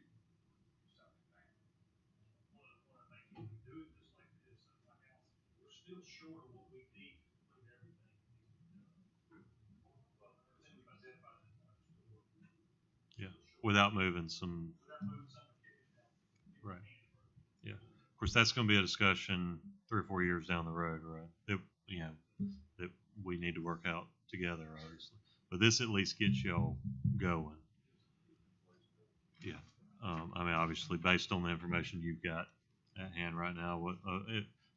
something now. One of the things we can do it just like this, like else, we're still short of what we need to complete everything. But then we've identified that much. Yeah, without moving some. Without moving something, kicking it down. Right. Yeah. Of course, that's going to be a discussion 3 or 4 years down the road, right? That we need to work out together, obviously. But this at least gets y'all going. Yeah. I mean, obviously, based on the information you've got at hand right now,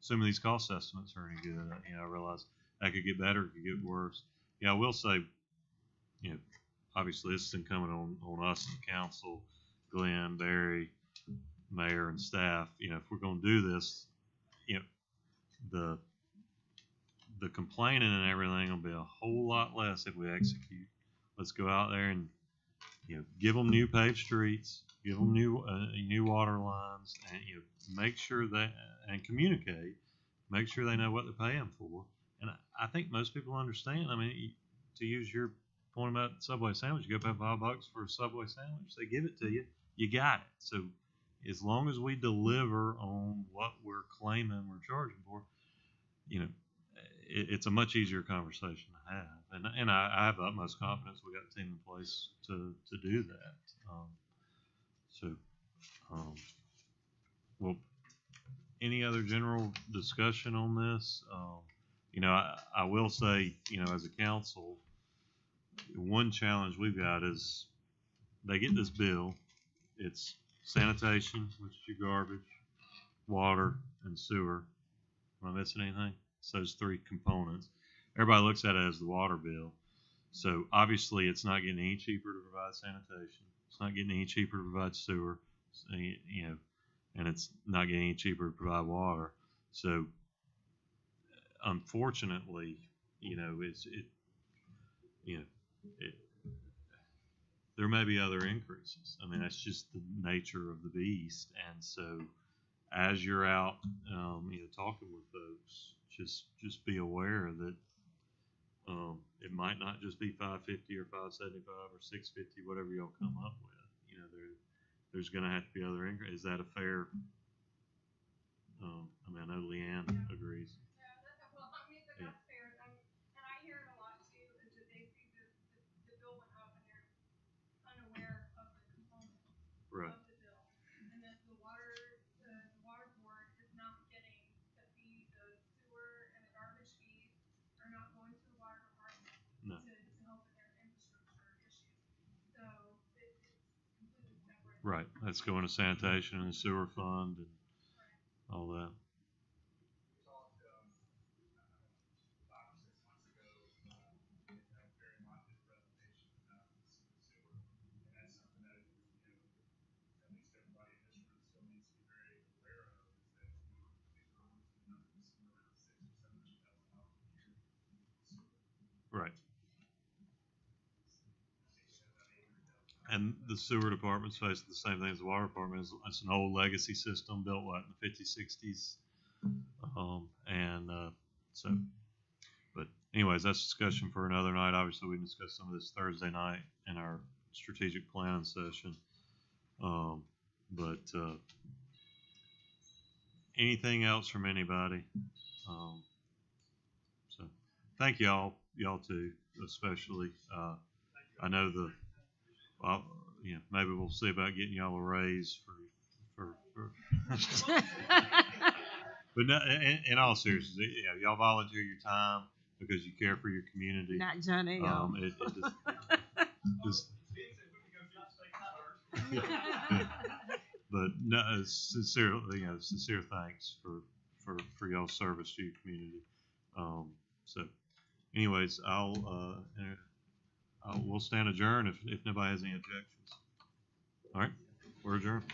some of these cost estimates are any good. I realize that could get better, it could get worse. Yeah, I will say, obviously, this is incumbent on us as council, Glenn, Barry, mayor, and staff. If we're going to do this, the complaining and everything will be a whole lot less if we execute. Let's go out there and give them new paved streets, give them new water lines, and make sure that and communicate, make sure they know what they're paying for. And I think most people understand. I mean, to use your point about Subway sandwich, you go pay $5 for a Subway sandwich, they give it to you, you got it. So as long as we deliver on what we're claiming we're charging for, it's a much easier conversation to have. And I have utmost confidence we got a team in place to do that. Well, any other general discussion on this? I will say, as a council, one challenge we've got is they get this bill. It's sanitation, which is your garbage, water, and sewer. Am I missing anything? It's those 3 components. Everybody looks at it as the water bill. So obviously it's not getting any cheaper to provide sanitation. It's not getting any cheaper to provide sewer, and it's not getting any cheaper to provide water. So unfortunately, there may be other increases. I mean, that's just the nature of the beast. And so as you're out, talking with folks, just be aware that it might not just be $5.50 or $5.75 or $6.50, whatever y'all come up with. There's going to have to be other increase. Is that a fair? I know Leanne agrees. Yeah, that's fair. And I hear it a lot too, is that they see the bill went up and they're unaware of the component Right. of the bill, and that the water board is not getting the fees, the sewer and the garbage fees are not going to the water department No. to help with their infrastructure issues. So it's completely separate. Right. That's going to sanitation and the sewer fund and all that. We talked, 5 or 6 months ago, very much in presentation about sewer. And that's something that, at least everybody in this room still needs to be very aware of, is that these numbers somewhere around $600,000 or $700,000 a year. Right. And the sewer department's facing the same thing as the water department. It's an old legacy system built in the 50s, 60s. But anyways, that's discussion for another night. Obviously, we can discuss some of this Thursday night in our strategic planning session. Anything else from anybody? So thank y'all too, especially. I know maybe we'll see about getting y'all a raise for But no, in all seriousness, y'all volunteer your time because you care for your community. Not John A.O. It just but no, sincere thanks for y'all's service to your community. So, anyways, we'll stand adjourned if nobody has any objections. All right, we're adjourned.